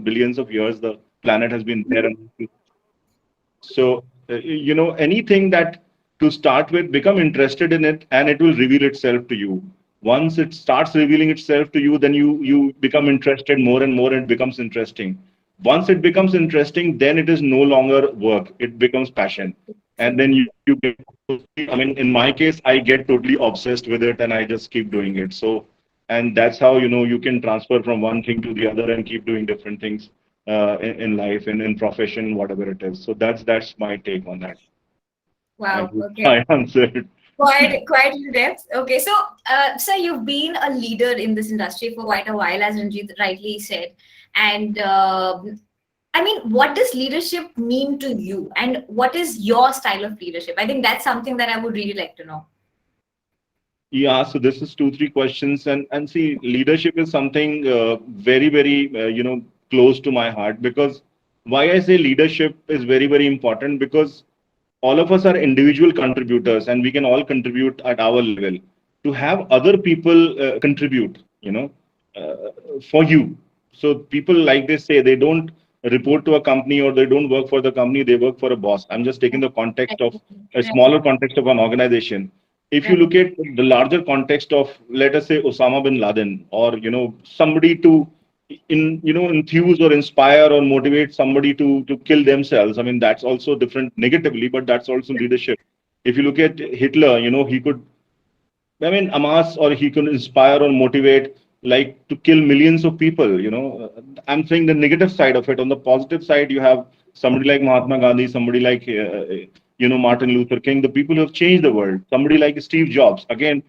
billions of years the planet has been there. And so, anything that to start with, become interested in it, and it will reveal itself to you. Once it starts revealing itself to you, then you become interested more and more, and it becomes interesting. Once it becomes interesting, then it is no longer work; it becomes passion, and then you get. I mean, in my case, I get totally obsessed with it, and I just keep doing it. So, and that's how you can transfer from one thing to the other and keep doing different things in life and in profession, whatever it is. So that's my take on that. I Wow. hope Okay. I answered. Quite in depth. Okay, so so you've been a leader in this industry for quite a while, as Ranjit rightly said. And I mean, what does leadership mean to you, and what is your style of leadership? I think that's something that I would really like to know. Yeah, so this is two, three questions, and see, leadership is something very, very close to my heart, because why I say leadership is very, very important, because all of us are individual contributors, and we can all contribute at our level. To have other people contribute, for you. So people, like they say, they don't report to a company, or they don't work for the company, they work for a boss. I'm just taking the context of a Right. smaller context of an organization. If you Right. look at the larger context of, let us say, Osama bin Laden, or somebody to enthuse or inspire or motivate somebody to kill themselves. I mean, that's also different negatively, but that's also leadership. If you look at Hitler, he could, I mean, amass, or he can inspire or motivate, like, to kill millions of people. I'm saying the negative side of it. On the positive side, you have somebody like Mahatma Gandhi, somebody like Martin Luther King, the people who have changed the world. Somebody like Steve Jobs. Again,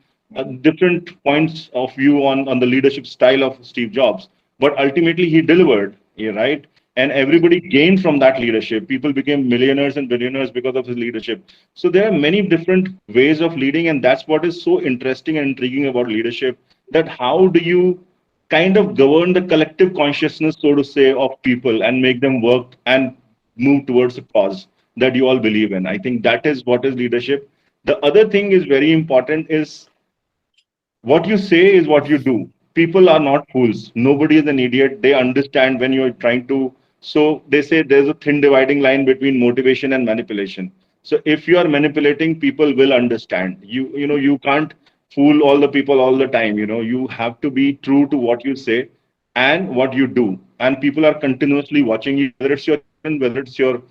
different points of view on the leadership style of Steve Jobs, but ultimately he delivered. Yeah, right. And everybody gained from that leadership. People became millionaires and billionaires because of his leadership. So there are many different ways of leading, and that's what is so interesting and intriguing about leadership. That how do you kind of govern the collective consciousness, so to say, of people, and make them work and move towards a cause that you all believe in. I think that is what is leadership. The other thing is very important is what you say is what you do. People are not fools. Nobody is an idiot. They understand when you're trying to. So they say there's a thin dividing line between motivation and manipulation. So if you are manipulating, people will understand. You can't fool all the people all the time. You have to be true to what you say and what you do. And people are continuously watching you, whether it's your children, whether it's your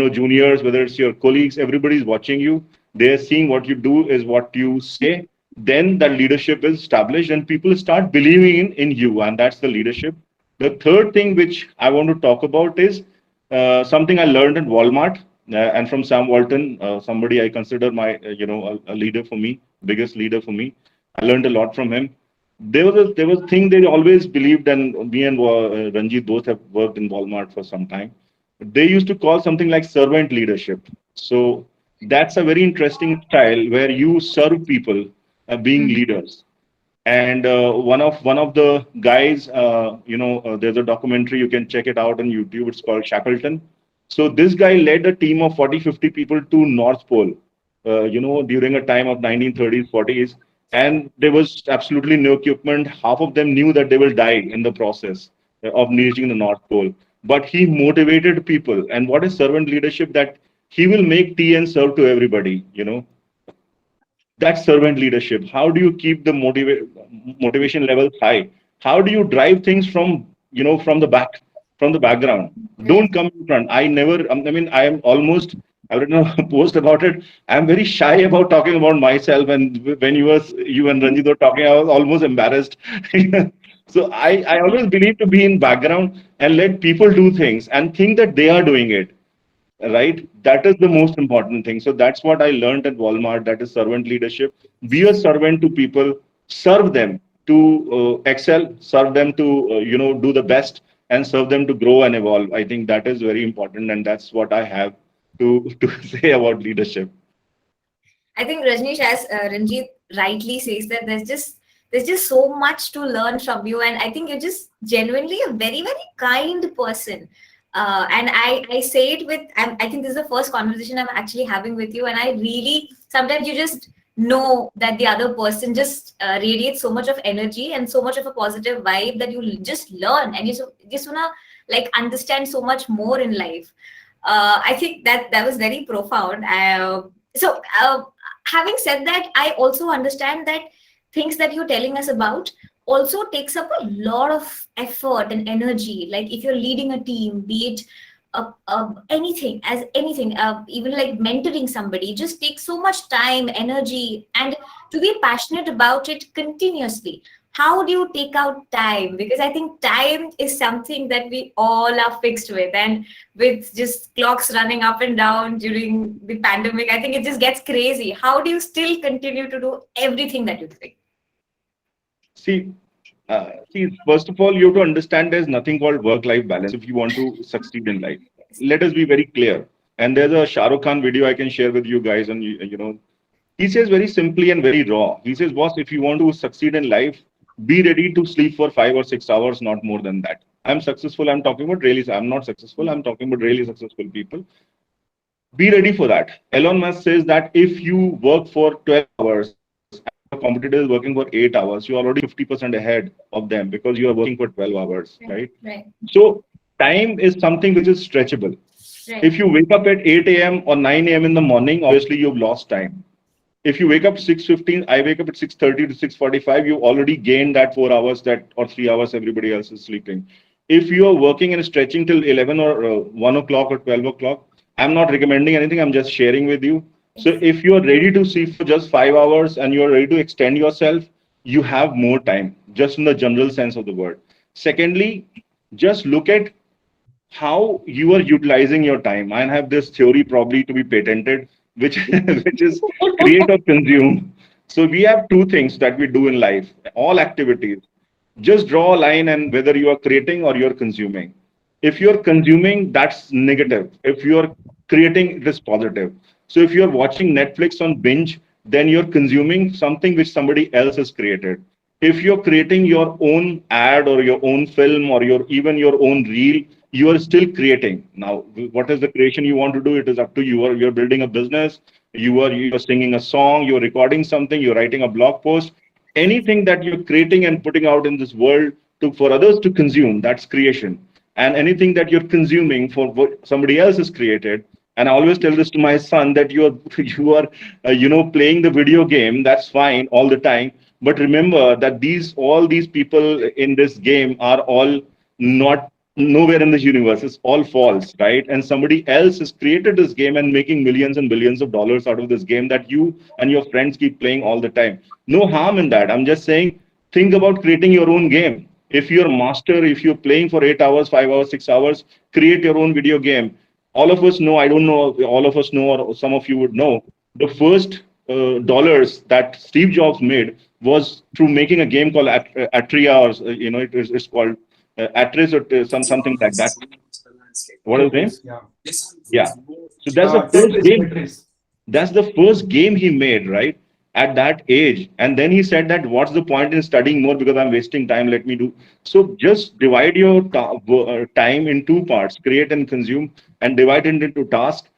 juniors, whether it's your colleagues. Everybody's watching you. They're seeing what you do is what you say. Then that leadership is established, and people start believing in you, and that's the leadership. The third thing which I want to talk about is something I learned in Walmart, and from Sam Walton, somebody I consider my a leader for me, biggest leader for me. I learned a lot from him. There was a thing they always believed, and me and Ranjit both have worked in Walmart for some time. They used to call something like servant leadership. So that's a very interesting style where you serve people, being Mhm. leaders. And one of the guys, there's a documentary, you can check it out on YouTube. It's called Shackleton. So this guy led a team of 40, 50 people to North Pole, during a time of 1930s, 40s, and there was absolutely no equipment. Half of them knew that they will die in the process of reaching the North Pole. But he motivated people. And what is servant leadership? That he will make tea and serve to everybody. That's servant leadership. How do you keep the motivation levels high? How do you drive things from the back, from the background? Right. Don't come in front. I never. I mean, I am almost. I've written a post about it. I'm very shy about talking about myself. And when you and Ranjit were talking, I was almost embarrassed. So I always believe to be in background and let people do things and think that they are doing it, right? That is the most important thing. So that's what I learned at Walmart. That is servant leadership. Be a servant to people. Serve them to excel. Serve them to do the best, and serve them to grow and evolve. I think that is very important, and that's what I have to to say about leadership. I think Rajneesh, as Ranjit rightly says, that there's just so much to learn from you, and I think you're just genuinely a very very kind person. And I say it with I think this is the first conversation I'm actually having with you, and I really sometimes you just know that the other person just radiates so much of energy and so much of a positive vibe that you just learn, and just wanna like understand so much more in life. I think that was very profound. So having said that, I also understand that things that you're telling us about also takes up a lot of effort and energy. Like if you're leading a team, be it anything, as anything, even like mentoring somebody, just takes so much time, energy, and to be passionate about it continuously. How do you take out time? Because I think time is something that we all are fixed with, and with just clocks running up and down during the pandemic, I think it just gets crazy. How do you still continue to do everything that you think? See, first of all, you have to understand there's nothing called work-life balance if you want to succeed in life. Let us be very clear. And there's a Shah Rukh Khan video I can share with you guys, and he says very simply and very raw. He says, "Boss, if you want to succeed in life, be ready to sleep for 5 or 6 hours, not more than that." I'm successful. I'm talking about really. I'm not successful. I'm talking about really successful people. Be ready for that. Elon Musk says that if you work for 12 hours and your competitor is working for 8 hours, you're already 50% ahead of them because you are working for 12 hours, Right, right? right, So time is something which is stretchable. right. If you wake up at 8 a.m. or 9 a.m. in the morning, obviously you've lost time. If you wake up 6:15, I wake up at 6:30 to 6:45, you already gained that 4 hours that or 3 hours everybody else is sleeping. If you are working and stretching till 11 or 1 o'clock or 12 o'clock, I'm not recommending anything, I'm just sharing with you. So Yes. if you are ready to sleep for just 5 hours and you are ready to extend yourself, you have more time, just in the general sense of the word. Secondly, just look at how you are utilizing your time. I have this theory probably to be patented, which which is create or consume. So we have two things that we do in life, all activities. Just draw a line and whether you are creating or you're consuming. If you're consuming, that's negative. If you're creating, it is positive. So if you're watching Netflix on binge, then you're consuming something which somebody else has created. If you're creating your own ad or your own film or your even your own reel, you are still creating. Now, what is the creation you want to do? It is up to you. You're building a business, you're singing a song, you're recording something, you're writing a blog post. Anything that you're creating and putting out in this world for others to consume, that's creation. And anything that you're consuming for what somebody else has created, and I always tell this to my son that you are you are playing the video game, that's fine all the time, but remember that these all these people in this game are all not nowhere in this universe. It's all false, right? And somebody else has created this game and making millions and billions of dollars out of this game that you and your friends keep playing all the time. No harm in that. I'm just saying, think about creating your own game. If you're a master, if you're playing for 8 hours, 5 hours, 6 hours, create your own video game. All of us know, I don't know, all of us know, or some of you would know, the first dollars that Steve Jobs made was through making a game called Atria, or it's called Atris or something like that. What is the name? Yeah. So that's the first Tetris, game. Tetris. That's the first game he made, right? At that age. And then he said that what's the point in studying more because I'm wasting time, let me do. So just divide your time in two parts, create and consume, and divide it into tasks.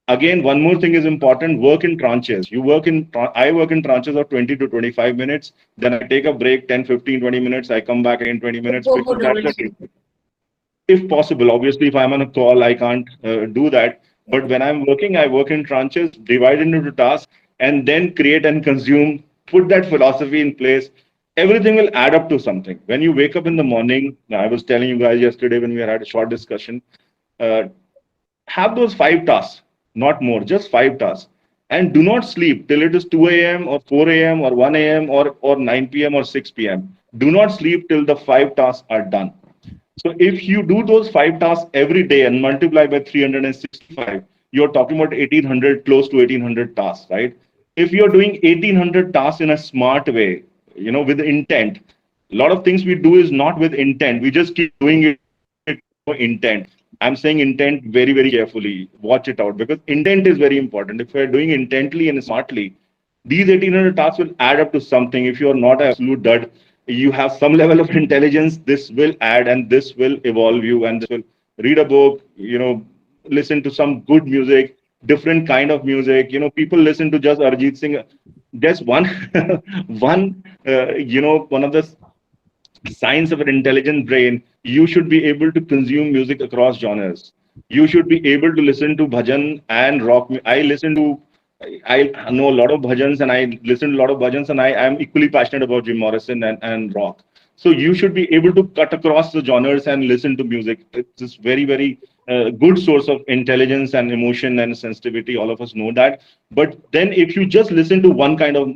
Again, one more thing is important, work in tranches. I work in tranches of 20 to 25 minutes. Then I take a break, 10, 15, 20 minutes. I come back again 20 minutes because that's the if possible. Obviously, if I'm on a call, I can't do that. But when I'm working, I work in tranches, divide into tasks, and then create and consume, put that philosophy in place. Everything will add up to something. When you wake up in the morning, I was telling you guys yesterday when we had a short discussion, uh, have those 5 tasks, not more, just 5 tasks. And do not sleep till it is 2 a.m. or 4 a.m. or 1 a.m. or 9 p.m. or 6 p.m. Do not sleep till the 5 tasks are done. So if you do those 5 tasks every day and multiply by 365, you're talking about 1800, close to 1800 tasks, right? If you're doing 1800 tasks in a smart way, with intent, a lot of things we do is not with intent. We just keep doing it with no intent. I'm saying intent very, very carefully. Watch it out because intent is very important. If you're doing intently and smartly, these 1800 tasks will add up to something. If you're not an absolute dud, you have some level of intelligence, this will add and this will evolve you and this will read a book, listen to some good music, different kind of music. People listen to just Arjit Singh. Just one, one of the science of an intelligent brain, you should be able to consume music across genres. You should be able to listen to bhajan and rock. I know a lot of bhajans and I listen to a lot of bhajans, and I am equally passionate about Jim Morrison and rock. So you should be able to cut across the genres and listen to music. It's this very, very good source of intelligence and emotion and sensitivity. All of us know that. But then if you just listen to one kind of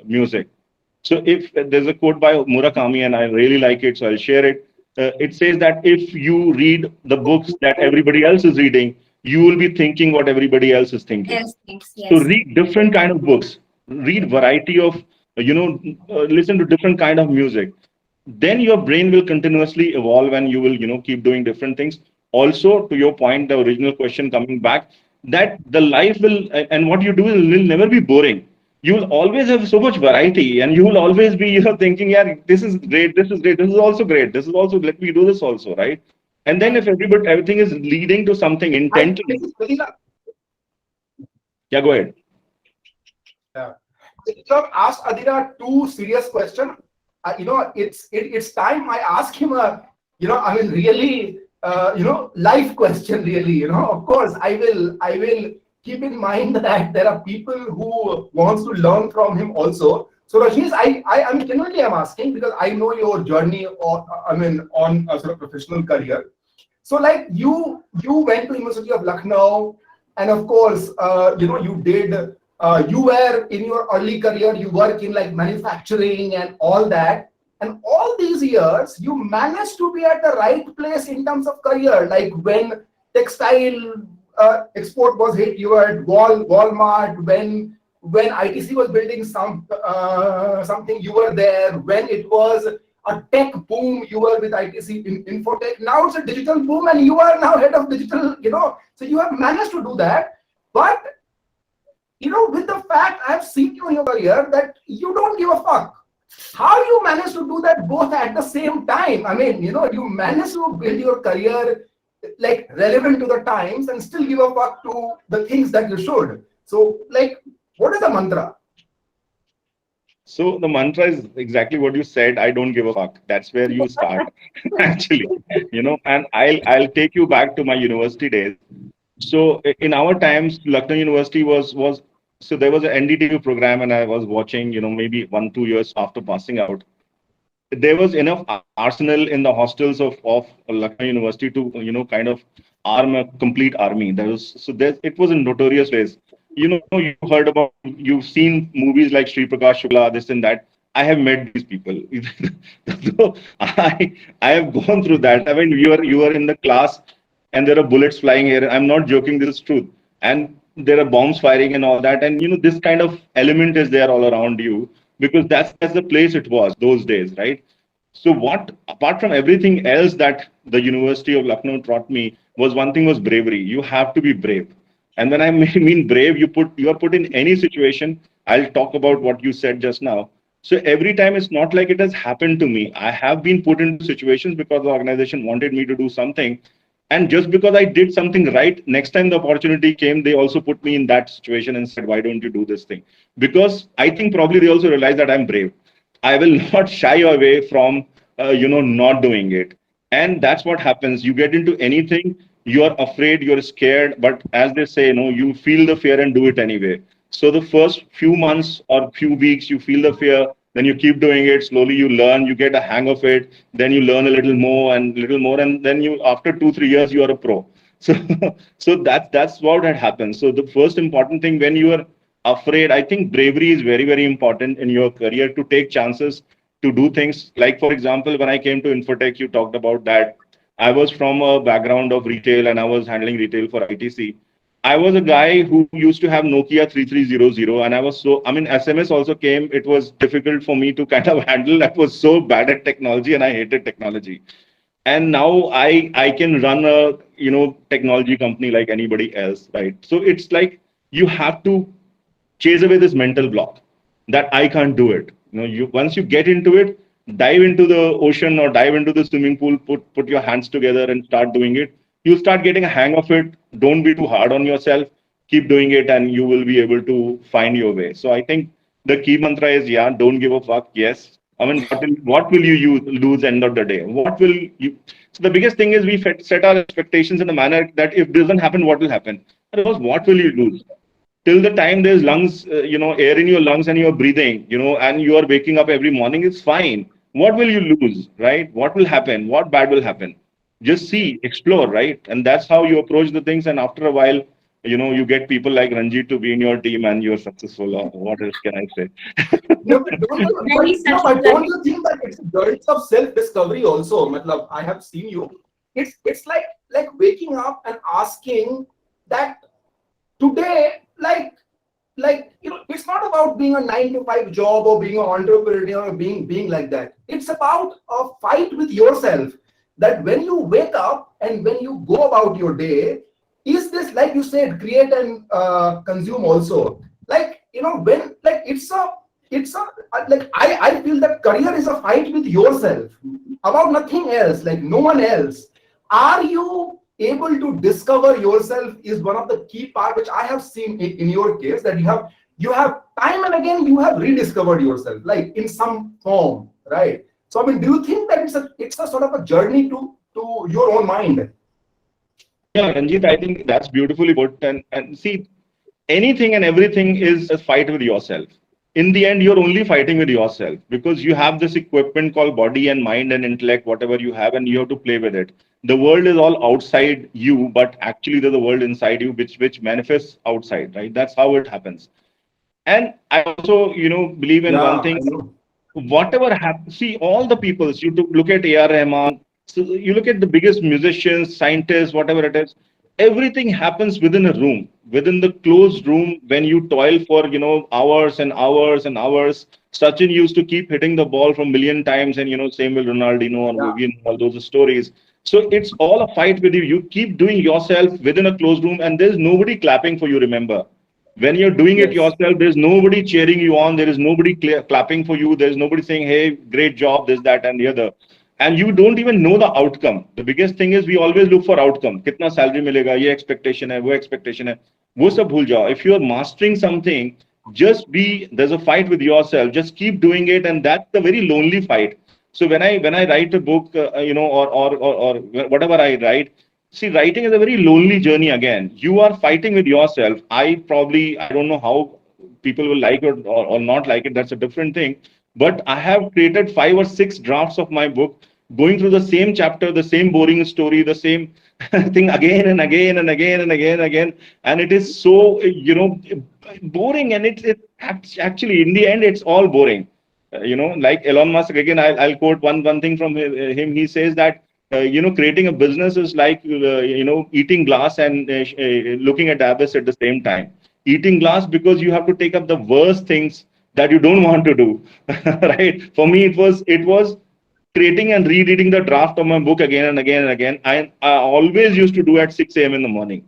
music, so if there's a quote by Murakami, and I really like it, so I'll share it. It says that if you read the books that everybody else is reading, you will be thinking what everybody else is thinking. Yes, thanks. So Yes. read different kind of books, read variety of, listen to different kind of music. Then your brain will continuously evolve, and you will, keep doing different things. Also, to your point, the original question coming back, that the life will, and what you do will never be boring. You will always have so much variety, and you will always be, thinking, yeah, this is great, this is great, this is also great, this is also, let me do this also, right? And then Right. if everything is leading to something I intently, this is very yeah, go ahead. yeah. So I've asked Adira two serious questions. It's time I ask him a, I mean, really, life question. Really, of course, I will keep in mind that there are people who wants to learn from him also. So Rajnish, I mean, genuinely I'm asking because I know your journey, or I mean, on a sort of professional career. So like you went to University of Lucknow, and of course, you did. You were in your early career. You work in like manufacturing and all that. And all these years, you managed to be at the right place in terms of career. Like when textile export was hit, you were at Walmart. When ITC was building something, you were there. When it was a tech boom, you were with ITC in Infotech. Now it's a digital boom, and you are now head of digital. So you have managed to do that. But with the fact I've seen you in your career that you don't give a fuck. How you manage to do that both at the same time? I mean, you manage to build your career like relevant to the times and still give a fuck to the things that you should. So, like, what is the mantra? So the mantra is exactly what you said. I don't give a fuck. That's where you start, actually. And I'll take you back to my university days. So in our times, Lucknow University was so there was an NDTV program, and I was watching, maybe 1-2 years after passing out. There was enough arsenal in the hostels of Lucknow University to, kind of arm a complete army. There was so there it was a notorious place. You heard about, you've seen movies like Sri Prakash Shukla, this and that. I have met these people. So I have gone through that. I mean, you are in the class, and there are bullets flying here. I'm not joking. This is truth. And there are bombs firing and all that. And this kind of element is there all around you, because that's the place it was those days, right? So what, apart from everything else that the University of Lucknow taught me, was one thing was bravery. You have to be brave. And when I mean brave, you are put in any situation. I'll talk about what you said just now. So every time, it's not like it has happened to me. I have been put into situations because the organization wanted me to do something. And just because I did something right, next time the opportunity came, they also put me in that situation and said, why don't you do this thing? Because I think probably they also realize that I'm brave. I will not shy away from, not doing it. And that's what happens. You get into anything, you're afraid, you're scared, but as they say, you feel the fear and do it anyway. So the first few months or few weeks, you feel the fear, then you keep doing it. Slowly you learn, you get a hang of it. Then you learn a little more, and then after 2-3 years, you are a pro. So, so that's what had happened. So the first important thing when you are afraid, I think bravery is very, very important in your career, to take chances, to do things. Like, for example, when I came to Infotech, you talked about that. I was from a background of retail, and I was handling retail for ITC. I was a guy who used to have Nokia 3300, and I mean, SMS also came. It was difficult for me to kind of handle. I was so bad at technology, and I hated technology. And now I can run a, technology company like anybody else, right? So it's like you have to chase away this mental block that I can't do it. You once you get into it, dive into the ocean or dive into the swimming pool, put your hands together and start doing it. You'll start getting a hang of it. Don't be too hard on yourself. Keep doing it, and you will be able to find your way. So I think the key mantra is, yeah, don't give a fuck. Yes, I mean, what will you lose end of the day? What will you? So the biggest thing is we set our expectations in a manner that if this doesn't happen, what will happen? Otherwise, what will you lose? Till the time there's lungs, air in your lungs and you're breathing, and you are waking up every morning, it's fine. What will you lose, right? What will happen? What bad will happen? Just see, explore, right? And that's how you approach the things. And after a while, you get people like Ranjit to be in your team and you're successful. Or what else can I say? No, but don't you, Very but successful. don't you think that it's a journey of self-discovery also? Matlab, I have seen you. It's like waking up and asking that today, it's not about being a 9 to 5 job or being an entrepreneur or being like that. It's about a fight with yourself, that when you wake up and when you go about your day, is this, like you said, create and consume also, when, like, it's a like, I feel that career is a fight with yourself about nothing else, like no one else. Are you able to discover yourself is one of the key part, which I have seen in your case, that you have time and again you have rediscovered yourself, like in some form, right? So I mean, do you think that it's a sort of a journey to your own mind? Yeah, Ranjit, I think that's beautifully put. And see, anything and everything is a fight with yourself. In the end, you're only fighting with yourself because you have this equipment called body and mind and intellect, whatever you have, and you have to play with it. The world is all outside you, but actually there's a world inside you which manifests outside, right? That's how it happens. And I also, believe in one Yeah, thing. I know. Whatever happens, see all the peoples. Look at A.R. Rahman. So you look at the biggest musicians, scientists, whatever it is. Everything happens within a room, within the closed room. When you toil for hours and hours and hours. Sachin used to keep hitting the ball from million times, and same with Ronaldinho or Yeah. all those stories. So it's all a fight with you. You keep doing yourself within a closed room, and there's nobody clapping for you. Remember, when you're doing it Yes. yourself, there's nobody cheering you on. There is nobody clapping for you. There's nobody saying, hey, great job, this, that, and the other. And you don't even know the outcome. The biggest thing is we always look for outcome. Kitna salary milega, ye expectation hai, wo expectation hai. Wo sab bhul jao. If you are mastering something, there's a fight with yourself. Just keep doing it. And that's the very lonely fight. So when I write a book, or whatever I write, see, writing is a very lonely journey again. You are fighting with yourself. I don't know how people will like it or not like it. That's a different thing. But I have created 5 or 6 drafts of my book, going through the same chapter, the same boring story, the same thing again and again and again and again and again. And it is so, boring. And actually, in the end, it's all boring. Like Elon Musk, again, I'll quote one thing from him. He says that creating a business is like eating glass and looking at abyss at the same time. Eating glass because you have to take up the worst things that you don't want to do, right? For me, it was creating and rereading the draft of my book again and again and again. I always used to do at 6 a.m. in the morning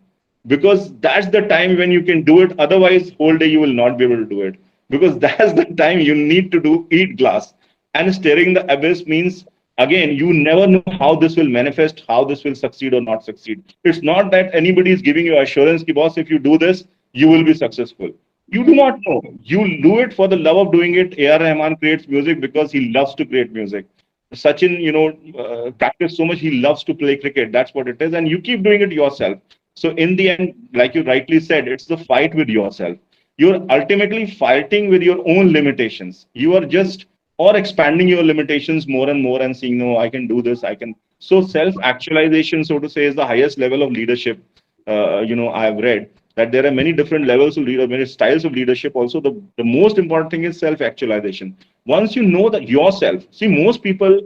because that's the time when you can do it. Otherwise, whole day you will not be able to do it because that's the time you need to do eat glass. And staring the abyss means, again, you never know how this will manifest, how this will succeed or not succeed. It's not that anybody is giving you assurance, ki, boss, if you do this, you will be successful. You do not know. You do it for the love of doing it. A.R. Rahman creates music because he loves to create music. Sachin, practice so much. He loves to play cricket. That's what it is. And you keep doing it yourself. So in the end, like you rightly said, it's the fight with yourself. You're ultimately fighting with your own limitations. You are just or expanding your limitations more and more and seeing, no, I can do this. I can. So self-actualization, so to say, is the highest level of leadership. I've read that there are many different levels of leader, many styles of leadership. Also, the most important thing is self-actualization. Once you know that yourself, see, most people,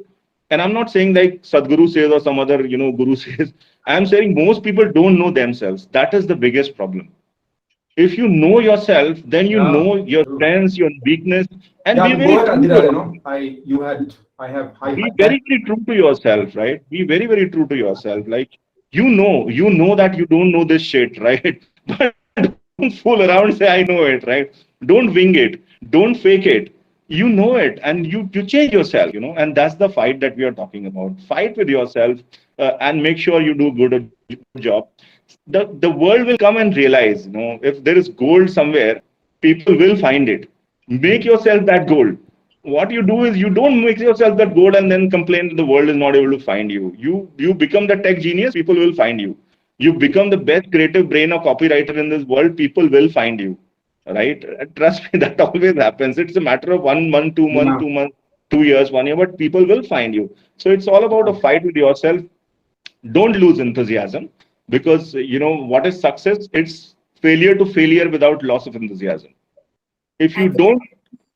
and I'm not saying like Sadhguru says or some other, guru says, I'm saying most people don't know themselves. That is the biggest problem. If you know yourself, then you Yeah. know your True. strengths, your weakness, and Yeah. be Go very ahead, true to Adira. yourself. I Be had. very, very true to yourself, right? Be very, very true to yourself. Like, you know that you don't know this shit, right? But don't fool around and say, I know it, right? Don't wing it. Don't fake it. You know it, and you change yourself, and that's the fight that we are talking about. Fight with yourself, and make sure you do good job. The world will come and realize, if there is gold somewhere, people will find it. Make yourself that gold. what you do is you don't make yourself that gold and then complain that the world is not able to find you. You become the tech genius, people will find you. You become the best creative brain or copywriter in this world, people will find you. Right? Trust me, that always happens. It's a matter of 1 month, 2 months, Yeah. 2 months, 2 years, 1 year, but people will find you. So it's all about a fight with yourself. Don't lose enthusiasm, because what is success? It's failure to failure without loss of enthusiasm. If I you think don't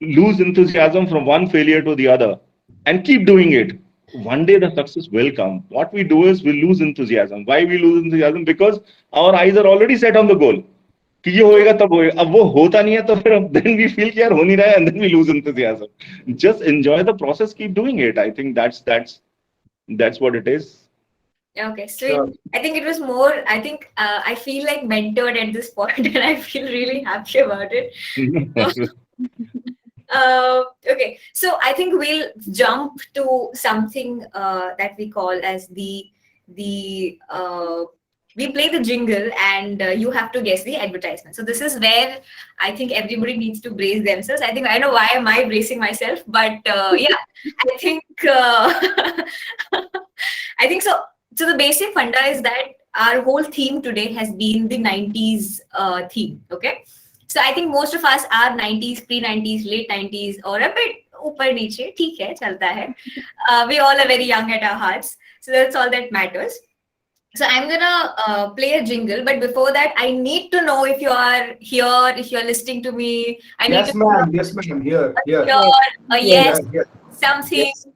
lose enthusiasm from one failure to the other and keep doing it, one day the success will come. What we do is we lose enthusiasm. Why we lose enthusiasm? Because our eyes are already set on the goal कि ये होएगा तब होएगा. अब वो होता नहीं है तो फिर then we feel कि यार हो नहीं रहा है, and then we lose enthusiasm. Just enjoy the process, keep doing it. I think that's what it is. Okay, so Sure. I think it was more. I think I feel like mentored at this point, and I feel really happy about it. Okay, so I think we'll jump to something that we call as the we play the jingle, and you have to guess the advertisement. So this is where I think everybody needs to brace themselves. I think I know why am I bracing myself, but yeah, I think I think so. So the basic funda is that our whole theme today has been the 90s theme. Okay. So I think most of us are 90s, pre-90s, late 90s, or a bit ऊपर नीचे ठीक है चलता है. We all are very young at our hearts, so that's all that matters. So I'm gonna play a jingle, but before that, I need to know if you are here, if you're listening to me. I need Yes, to know ma'am. Yes, ma'am. Here. a Here. here, a Yes. yes, Yes. something. Yes.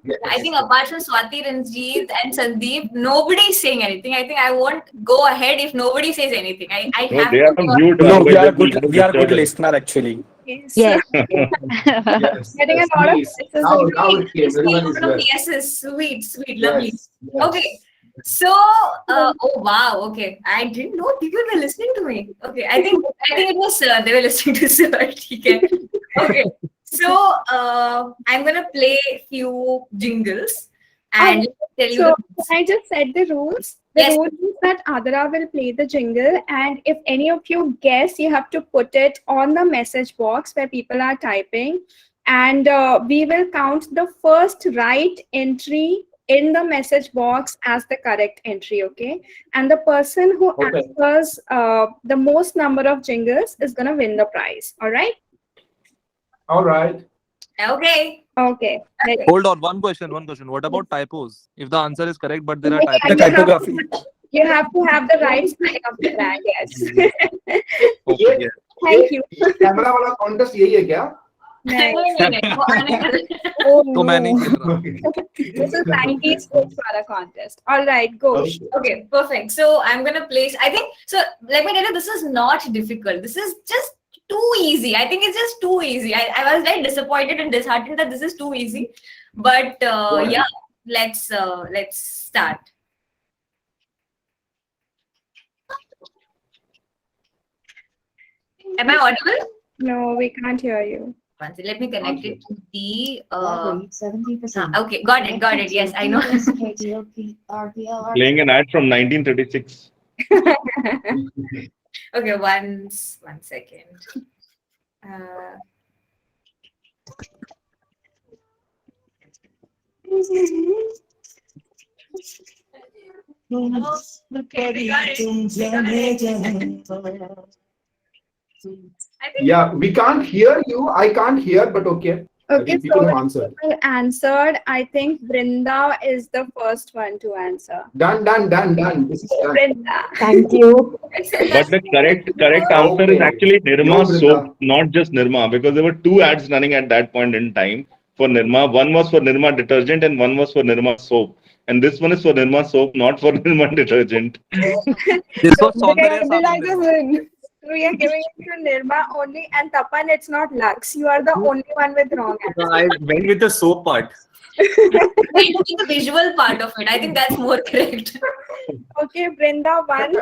Yes. I think apart from Swati, Ranjit, and Sandeep, nobody is saying anything. I think I won't go ahead if nobody says anything. I No, have they are to on hear. mute, No, we otherwise are they will good. We are good disturb us. listener actually. Yes. Yes. Yes. Getting Yes. a lot of Please. yeses. Now it came. Just Everyone a is lot of here. yeses, sweet, sweet, lovely. Yes. Yes. Okay. So, oh wow, okay. I didn't know people were listening to me. Okay, I think it was Sir. They were listening to Sir. Okay. Okay. So, I'm gonna play few jingles and let me tell you So the can I just set the rules? The Yes. rule is that Adara will play the jingle, and if any of you guess, you have to put it on the message box where people are typing, and we will count the first right entry in the message box as the correct entry. Okay, and the person who Okay. answers the most number of jingles is gonna win the prize. All right? All right. Okay. Okay. Ready? Hold on, one question. What about typos? If the answer is correct, but there are typos. The typography. You have to have the right spelling of the brand. Yes. Okay, yes. Thank you. Camera वाला contest यही है क्या? Oh, तो मैं नहीं no. खेल रहा. This is 90s Folkswara contest. All right, go. Okay. Okay, perfect. So I'm gonna place. I think so. Let me tell you, this is not difficult. This is just too easy. I think it's just too easy. I was very disappointed and disheartened that this is too easy. But yeah, let's start. Am I audible? No, we can't hear you. One second, let me connect it to the. 70%. Okay, got it. Yes, I know. Playing an ad from 1936. Okay, one second. Okay, got it. I think Yeah, we can't hear you. I can't hear, but okay. I Okay, think people so have answered. people answered. I think Brinda is the first one to answer. Done. This is done. Brinda. Thank you. But the correct answer is Okay. actually Nirma Yo, Brinda. soap, not just Nirma, because there were two ads running at that point in time for Nirma. One was for Nirma detergent and one was for Nirma soap. And this one is for Nirma soap, not for Nirma detergent. This was Saundarya Sabun. We are giving it to Nirma only, and Tapan, it's not Lux. You are the only one with wrong answer. I went with the soap part. it's the visual part of it. I think that's more correct. Okay, Brinda, one.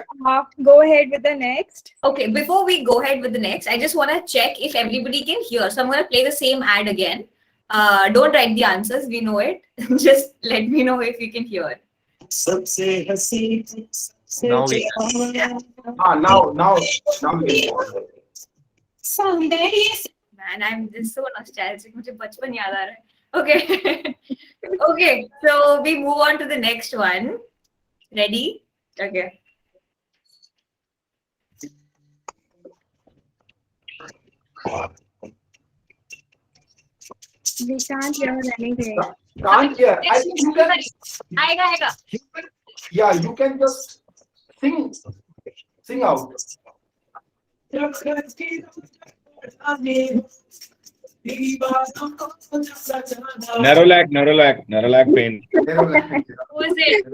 Go ahead with the next. Okay, before we go ahead with the next, I just want to check if everybody can hear. So I'm going to play the same ad again. Don't write the answers. We know it. Just let me know if you can hear. Now we Now we can. man, I'm just so nostalgic. मुझे बचपन याद आ रहा है. Okay. Okay, so we move on to the next one. Ready? Okay. We can't hear anything. Can't hear. I think you can. आएगा. Yeah, you can just sing out. Narrow pain. Who is it?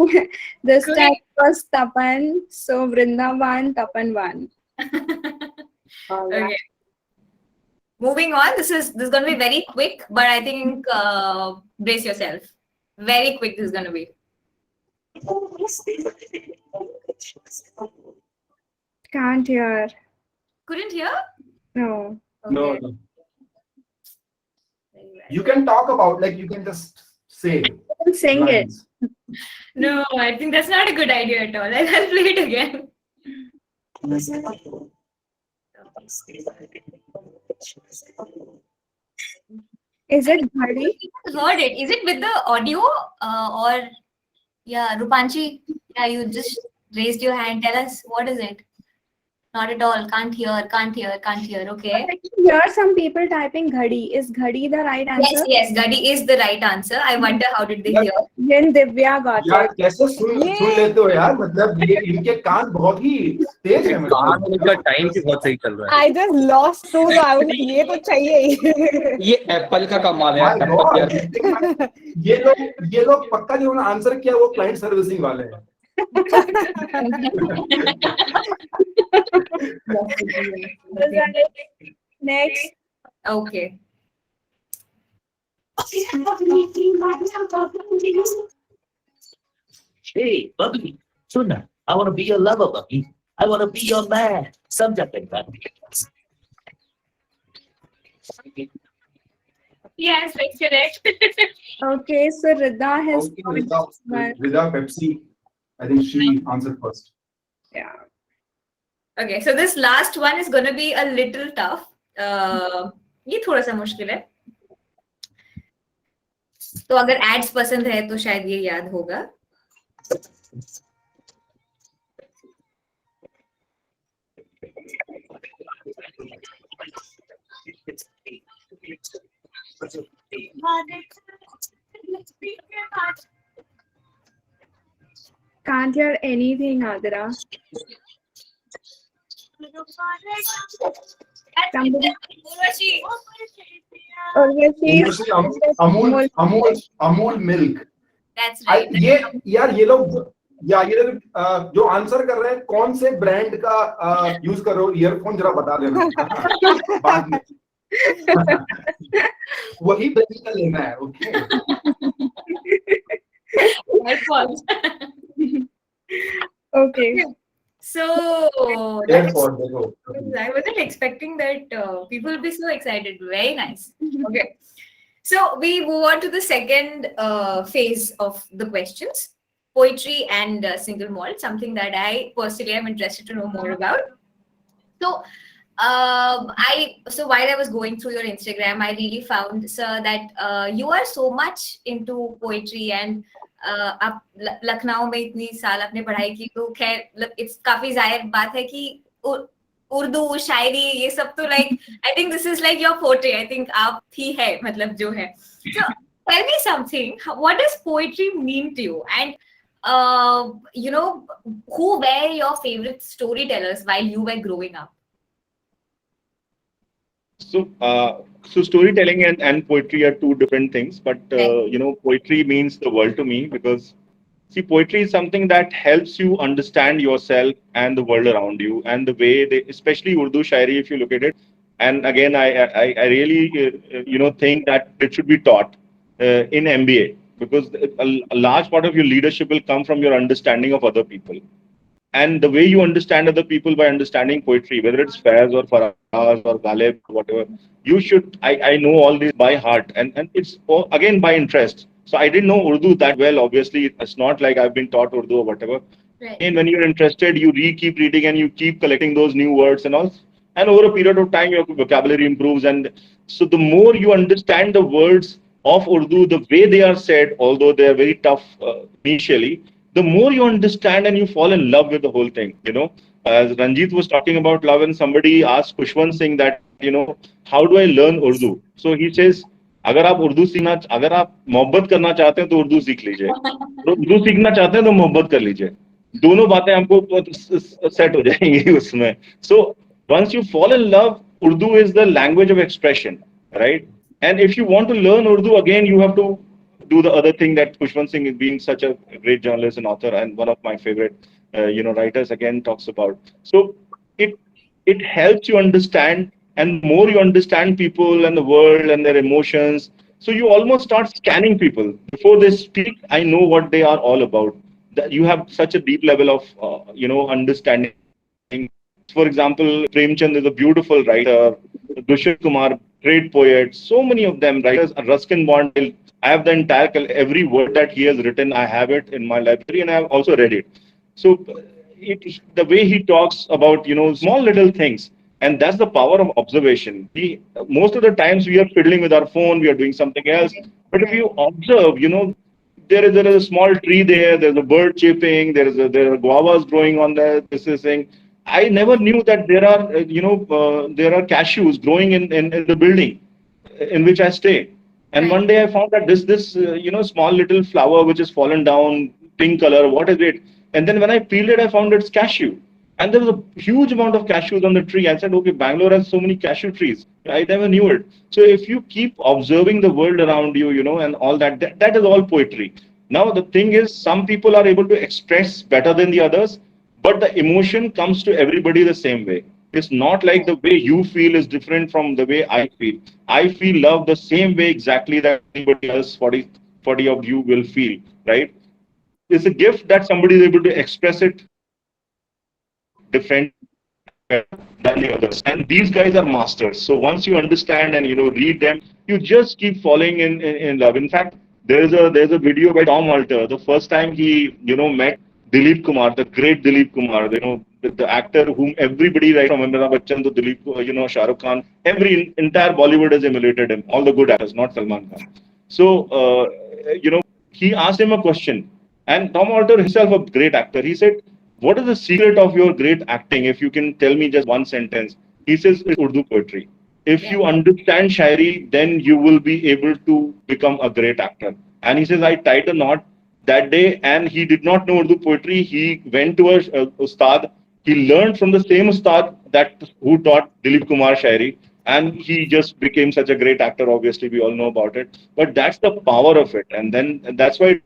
Okay. This Great. time was Tapan. So Vrindavan, Tapan won. Okay. Moving on. This is going to be very quick, but I think brace yourself. Very quick. This is going to be. Can't hear. Couldn't hear? No. No, Okay. no. Very well. You can talk about, like, you can just say. Sing it. lines. No, I think that's not a good idea at all. I'll play it again. Is it Ghadi? Heard it. Is it with the audio or yeah, Rupanchi? Yeah, you just raised your hand. Tell us, what is it? Not at all. Can't hear. Okay. I can hear some people typing Ghadi. Is Ghadi the right answer? Yes, Gadi is the right answer. I wonder how did they hear? Then Divya got यार it. कैसे सुन लेते हो यार, मतलब ये इनके कान बहुत ही तेज है, काम मतलब का टाइम भी बहुत सही चल रहा I just lost two. So I was like, ये तो चाहिए ही. है. ये एप्पल का कमाल है My यार. God, ये लोग पक्का जो उन्होंने आंसर किया वो क्लाइंट सर्विसिंग वाले हैं. Next. Okay. Hey, Bubby, Suna, I want to be your lover, Bubby. I want to be your man. Something like that. Yes, that's correct. Okay, so Rida has Okay, got one. without Pepsi, I think she answered first. Yeah. Okay, so this last one is going to be a little tough. ये थोड़ा सा मुश्किल है. तो अगर ads पसंद है तो शायद ये याद होगा. Can't hear anything, Adira. Somebody. Urvashi. Amul milk. That's right. ये यार ये लोग जो आंसर कर रहे हैं कौन से ब्रांड का यूज कर रहे हो ईयरफोन जरा बता देना बाद में. वही ब्रांड का लेना है. Okay. My fault. Okay. So Therefore, देखो. I wasn't expecting that people will be so excited. Very nice. Okay. So we move on to the second phase of the questions. Poetry and single malt, something that I personally am interested to know more about. So so while I was going through your Instagram, I really found, sir, that you are so much into poetry and आप लखनऊ में इतनी साल आपने पढ़ाई की तो खैर it's काफी जाहिर बात है कि उर्दू शायरी ये सब तो like I think this is like your forte. I think आप ही है मतलब जो है. So tell me something. What does poetry mean to you? And you know, who were your favorite storytellers while you were growing up? So storytelling and poetry are two different things, but you know, poetry means the world to me because see, poetry is something that helps you understand yourself and the world around you, and the way they, especially Urdu shairi, if you look at it. And again, I really you know, think that it should be taught in MBA because a large part of your leadership will come from your understanding of other people. And the way you understand other people by understanding poetry, whether it's Faiz or Faraz or Ghalib, whatever, you should, I know all this by heart. And it's again by interest. So I didn't know Urdu that well, obviously. It's not like I've been taught Urdu or whatever. Right. And when you're interested, you keep reading and you keep collecting those new words and all. and over a period of time your vocabulary improves. And so the more you understand the words of Urdu, the way they are said, although they are very tough initially, the more you understand and you fall in love with the whole thing. As Ranjit was talking about love, and somebody asked Kushwant Singh that, how do I learn Urdu? So he says, अगर आप उर्दू सीखना, अगर आप मोहब्बत करना चाहते हैं तो उर्दू सीख लीजिए, और उर्दू सीखना चाहते हैं तो मोहब्बत कर लीजिए, दोनों बातें आपको सेट हो जाएंगी उसमें. So once you fall in love, Urdu is the language of expression, right? And if you want to learn Urdu again, you have to do the other thing that Kushwant Singh, being such a great journalist and author and one of my favorite, writers, again talks about. So it it helps you understand, and more you understand people and the world and their emotions. So you almost start scanning people before they speak. I know what they are all about. That you have such a deep level of understanding. For example, Premchand is a beautiful writer. Dushyan Kumar, great poet. So many of them writers. Ruskin Bond. I have the entire every word that he has written. I have it in my library, and I have also read it. So the way he talks about small little things, and that's the power of observation. We most of the times we are fiddling with our phone, we are doing something else. But if you observe, there is a small tree there. There's a bird chirping. There are guavas growing on the this is thing. I never knew that there are there are cashews growing in the building in which I stay. And one day I found that this small little flower which is fallen down, pink color. What is it? And then when I peeled it, I found it's cashew. And there was a huge amount of cashews on the tree. I said, okay, Bangalore has so many cashew trees. I never knew it. So if you keep observing the world around you, and all that is all poetry. Now the thing is, some people are able to express better than the others, but the emotion comes to everybody the same way. It's not like the way you feel is different from the way I feel. I feel love the same way exactly that anybody else, 40 of you will feel, right? It's a gift that somebody is able to express it different than the others. And these guys are masters. So once you understand and read them, you just keep falling in love. In fact, there's a video by Tom Alter. The first time he met Dilip Kumar, the great Dilip Kumar, the actor whom everybody, right from Amitabh Bachchan to Dilip, Shah Rukh Khan, entire Bollywood has emulated him. All the good actors, not Salman Khan. So he asked him a question, and Tom Alter himself, a great actor, he said, what is the secret of your great acting? If you can tell me just one sentence. He says, it's Urdu poetry. If you understand Shairi, then you will be able to become a great actor. And he says, I tied a knot that day, and he did not know Urdu poetry. He went to a ustad. He learned from the same ustad who taught Dilip Kumar Shairi. And he just became such a great actor. Obviously, we all know about it. But that's the power of it. And that's why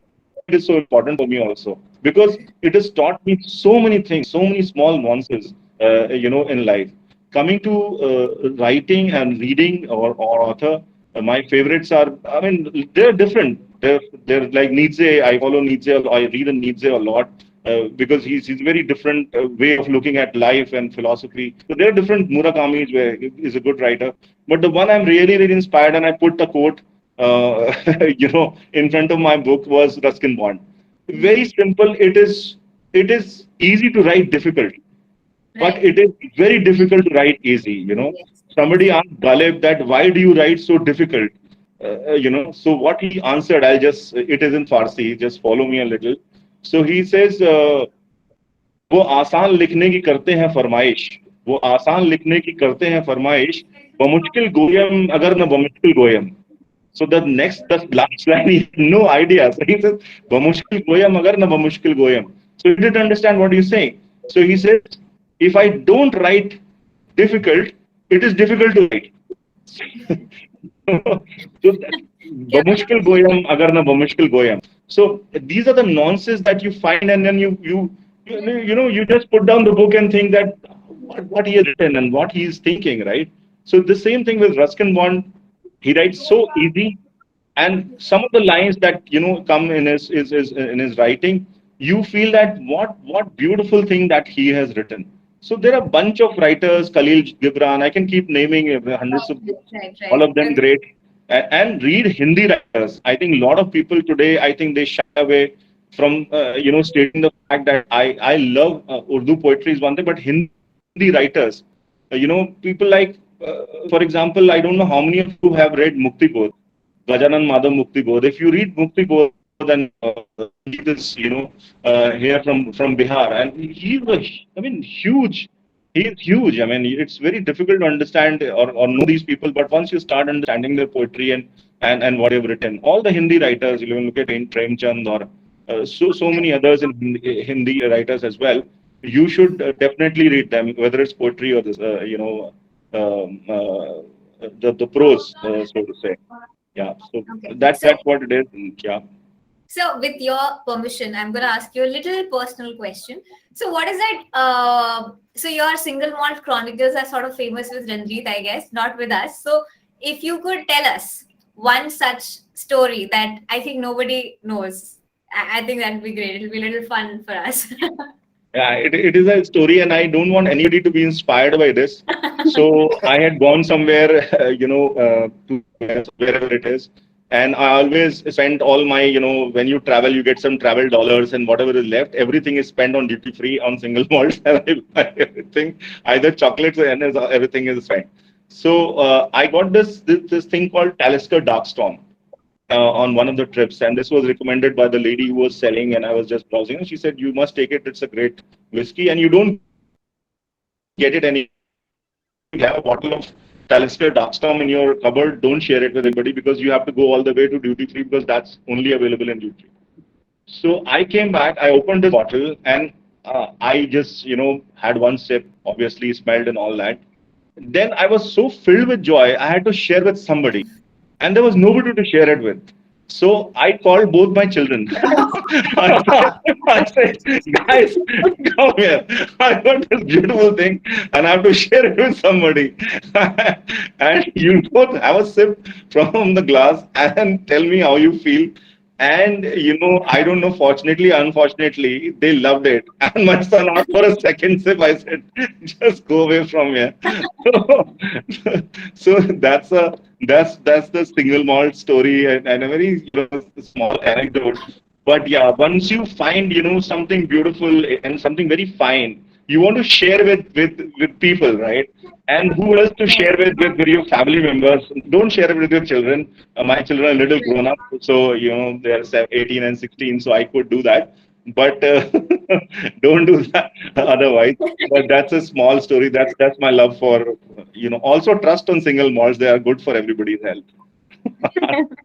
it is so important for me also, because it has taught me so many things, so many small nuances, in life. Coming to writing and reading or author, my favorites are, I mean, they're different. They're like Nietzsche. I follow Nietzsche. I read Nietzsche a lot. Because he's a very different way of looking at life and philosophy. So there are different. Murakami is a good writer, but the one I'm really inspired, and I put a quote in front of my book, was Ruskin Bond. Very simple. It is easy to write difficult, but it is very difficult to write easy. Somebody asked Galeb that why do you write so difficult? So what he answered, it is in Farsi. Just follow me a little. So he says, वो आसान लिखने की करते हैं फरमाइश, वो आसान लिखने की करते हैं फरमाइश, बमुश्किल गोयम अगर न बमुश्किल गोयम. So the last line, he had no idea. So he says, "Bamushkil goyam agar na bamushkil goyam." So he didn't understand what he's saying. So he says, "If I don't write difficult, it is difficult to write." So bamushkil goyam agar na bamushkil goyam. So these are the nuances that you find, and then you just put down the book and think that what he has written and what he is thinking, right? So the same thing with Ruskin Bond. He writes so easy, and some of the lines that come in his writing, you feel that what beautiful thing that he has written. So there are a bunch of writers, Khalil Gibran. I can keep naming hundreds of books, all of them great. And read Hindi writers. I think a lot of people today, I think they shy away from stating the fact that I love Urdu poetry is one thing, but Hindi writers people like, for example, I don't know how many of you have read Mukti Bodh, Gajanan Madhav Mukti Bodh. If you read Mukti Bodh, and this, here from Bihar, and I mean, huge. He's huge. I mean, it's very difficult to understand or know these people, but once you start understanding their poetry and what they've written, all the Hindi writers, you look at Premchand or so many others in Hindi writers as well. You should definitely read them, whether it's poetry or this, the prose, so to say. Yeah, so Okay. that's what it is. And yeah. So, with your permission, I'm going to ask you a little personal question. So, what is that? So, your Single Malt Chronicles are sort of famous with Ranjit, I guess, not with us. So, if you could tell us one such story that I think nobody knows, I think that would be great. It'll be a little fun for us. Yeah, it is a story, and I don't want anybody to be inspired by this. So I had gone somewhere, to wherever it is, and I always spend all my, when you travel, you get some travel dollars, and whatever is left, everything is spent on duty free on single malts, and I buy everything, either chocolates and everything is spent. So I got this thing called Talisker Dark Storm on one of the trips, and this was recommended by the lady who was selling, and I was just browsing, and she said, "You must take it. It's a great whiskey, and you don't get it any. You have a bottle of Talisker Darkstorm in your cupboard. Don't share it with anybody because you have to go all the way to duty free because that's only available in duty free." So I came back, I opened the bottle, and I just had one sip. Obviously, smelled and all that. Then I was so filled with joy, I had to share with somebody, and there was nobody to share it with. So I called both my children. I said, "Guys, come here. I got this beautiful thing, and I have to share it with somebody." And you both have a sip from the glass and tell me how you feel. And I don't know, fortunately, unfortunately, they loved it. And my son asked for a second sip. I said, "Just go away from here." So, so that's the single malt story, and a very small anecdote. But yeah, once you find something beautiful and something very fine, you want to share with people, right? And who else to share with your family members? Don't share it with your children. My children are a little grown up, so they're 18 and 16, so I could do that. But don't do that otherwise. But that's a small story. That's my love for Also, trust on single malts. They are good for everybody's health.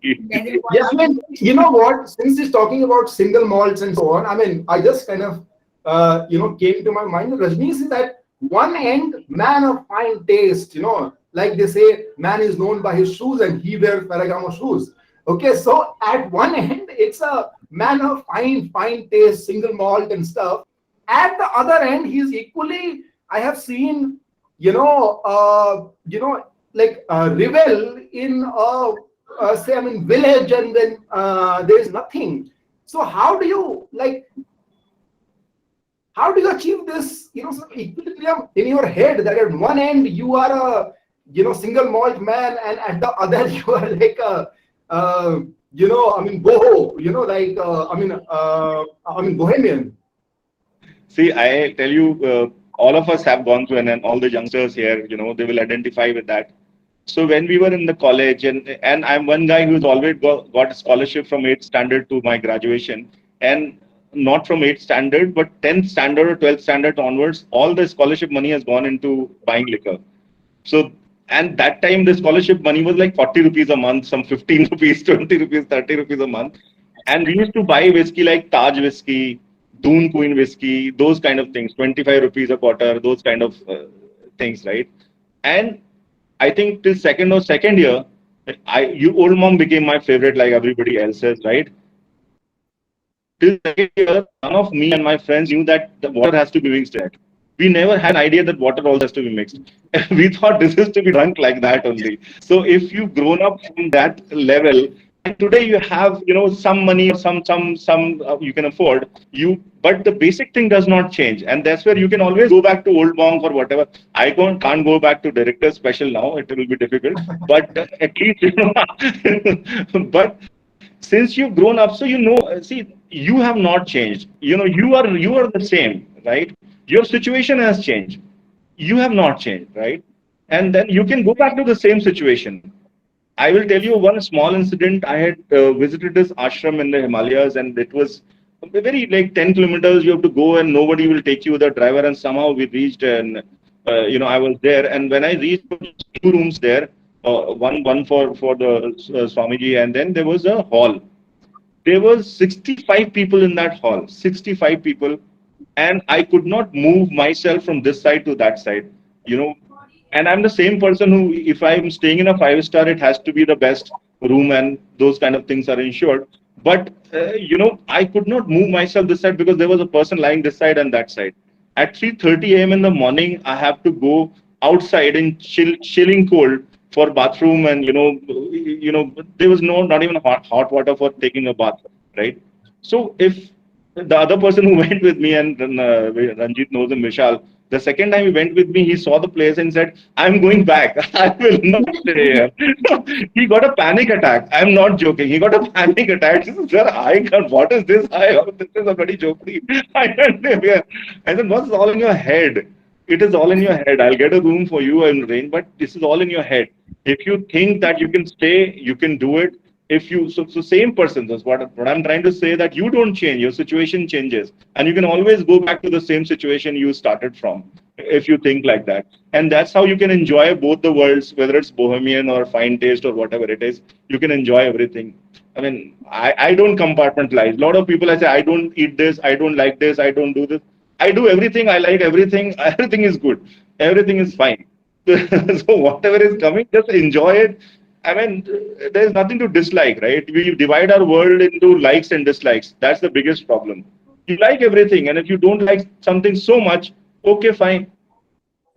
Yeah, I mean, you know what? Since he's talking about single malts and so on, I mean, I just kind of, came to my mind. Rajni is that one end, man of fine taste, like they say, man is known by his shoes and he wears Ferragamo shoes. Okay, so at one end, it's a man of fine taste, single malt and stuff. At the other end, he's equally, I have seen, revel in say, I mean, village, and then there is nothing. So how do you achieve this, sort of equilibrium in your head that at one end you are a, single malt man, and at the other you are like a, I mean, boho, bohemian. See, I tell you, all of us have gone through, and all the youngsters here, they will identify with that. So when we were in the college, and I'm one guy who's always got a scholarship from 8th standard to my graduation, and not from 8th standard, but 10th standard or 12th standard onwards, all the scholarship money has gone into buying liquor. So, and that time the scholarship money was like 40 rupees a month, some 15 rupees, 20 rupees, 30 rupees a month. And we used to buy whiskey like Taj whiskey, Doon Queen whiskey, those kind of things, 25 rupees a quarter, those kind of things, right? And I think till second year, Old Monk became my favorite, like everybody else's, right? Till second year, none of me and my friends knew that the water has to be mixed in it. We never had an idea that water also has to be mixed. We thought this is to be drunk like that only. So if you've grown up from that level, and today you have some money or some you can afford, but the basic thing does not change, and that's where you can always go back to Old Monk or whatever. I can't go back to Director's Special now; it will be difficult. But at least but since you've grown up, so see, you have not changed. You are the same, right? Your situation has changed. you have not changed, right? And then you can go back to the same situation. I will tell you one small incident. I had visited this ashram in the Himalayas, and it was very like 10 kilometers. You have to go, and nobody will take you, the driver. And somehow we reached, and I was there. And when I reached, there was two rooms there, one for the Swamiji, and then there was a hall. There was 65 people in that hall, 65 people, and I could not move myself from this side to that side. You know, and I'm the same person who, if I'm staying in a five-star, it has to be the best room, and those kind of things are ensured. But I could not move myself this side because there was a person lying this side and that side. At 3:30 a.m. in the morning, I have to go outside in chilling cold for bathroom, and there was not even hot water for taking a bath, right? So if the other person who went with me, and Ranjit knows him, Vishal, the second time he went with me, he saw the place and said, "I'm going back. I will not stay here." He got a panic attack. I'm not joking. He got a panic attack. He said, "Sir, I can't. What is this? This is a bloody joke. I can't live here." I said, "What's all in your head? It is all in your head. I'll get a room for you in range, but this is all in your head. If you think that you can stay, you can do it. If you so same person, that's what I'm trying to say, that you don't change, your situation changes, and you can always go back to the same situation you started from if you think like that. And that's how you can enjoy both the worlds, whether it's bohemian or fine taste or whatever it is. You can enjoy everything. I mean, I don't compartmentalize. A lot of people, I say, I don't eat this, I don't like this, I don't do this. I do everything, I like everything, everything is good, everything is fine. So whatever is coming, just enjoy it. I mean, there's nothing to dislike, right? We divide our world into likes and dislikes. That's the biggest problem. You like everything, and if you don't like something so much, okay, fine.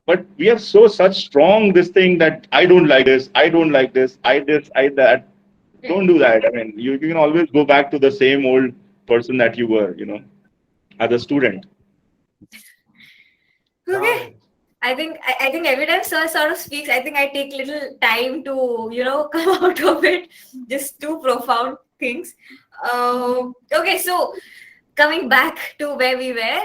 But we have such strong this thing that I don't like this, I don't like this, I that. Don't do that. I mean, you can always go back to the same old person that you were, as a student. Okay. I think every time Sir sort of speaks, I think I take little time to come out of it. Just two profound things. Okay, so coming back to where we were,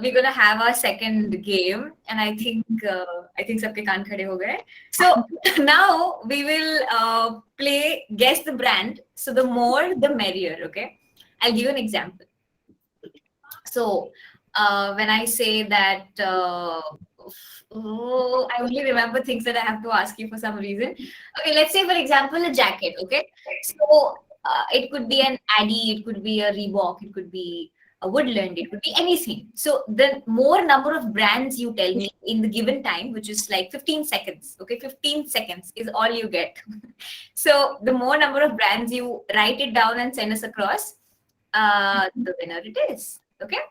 we're gonna have our second game, and I think सबके कान खड़े हो गए. So now we will play guess the brand. So the more the merrier. Okay, I'll give you an example. So when I say that, I only remember things that I have to ask you for some reason. Okay, let's say for example a jacket. Okay, so it could be an Addy, it could be a Reebok, it could be a Woodland, it could be anything. So the more number of brands you tell me in the given time, which is like 15 seconds. Okay, 15 seconds is all you get. So the more number of brands you write it down and send us across, the winner it is. Okay.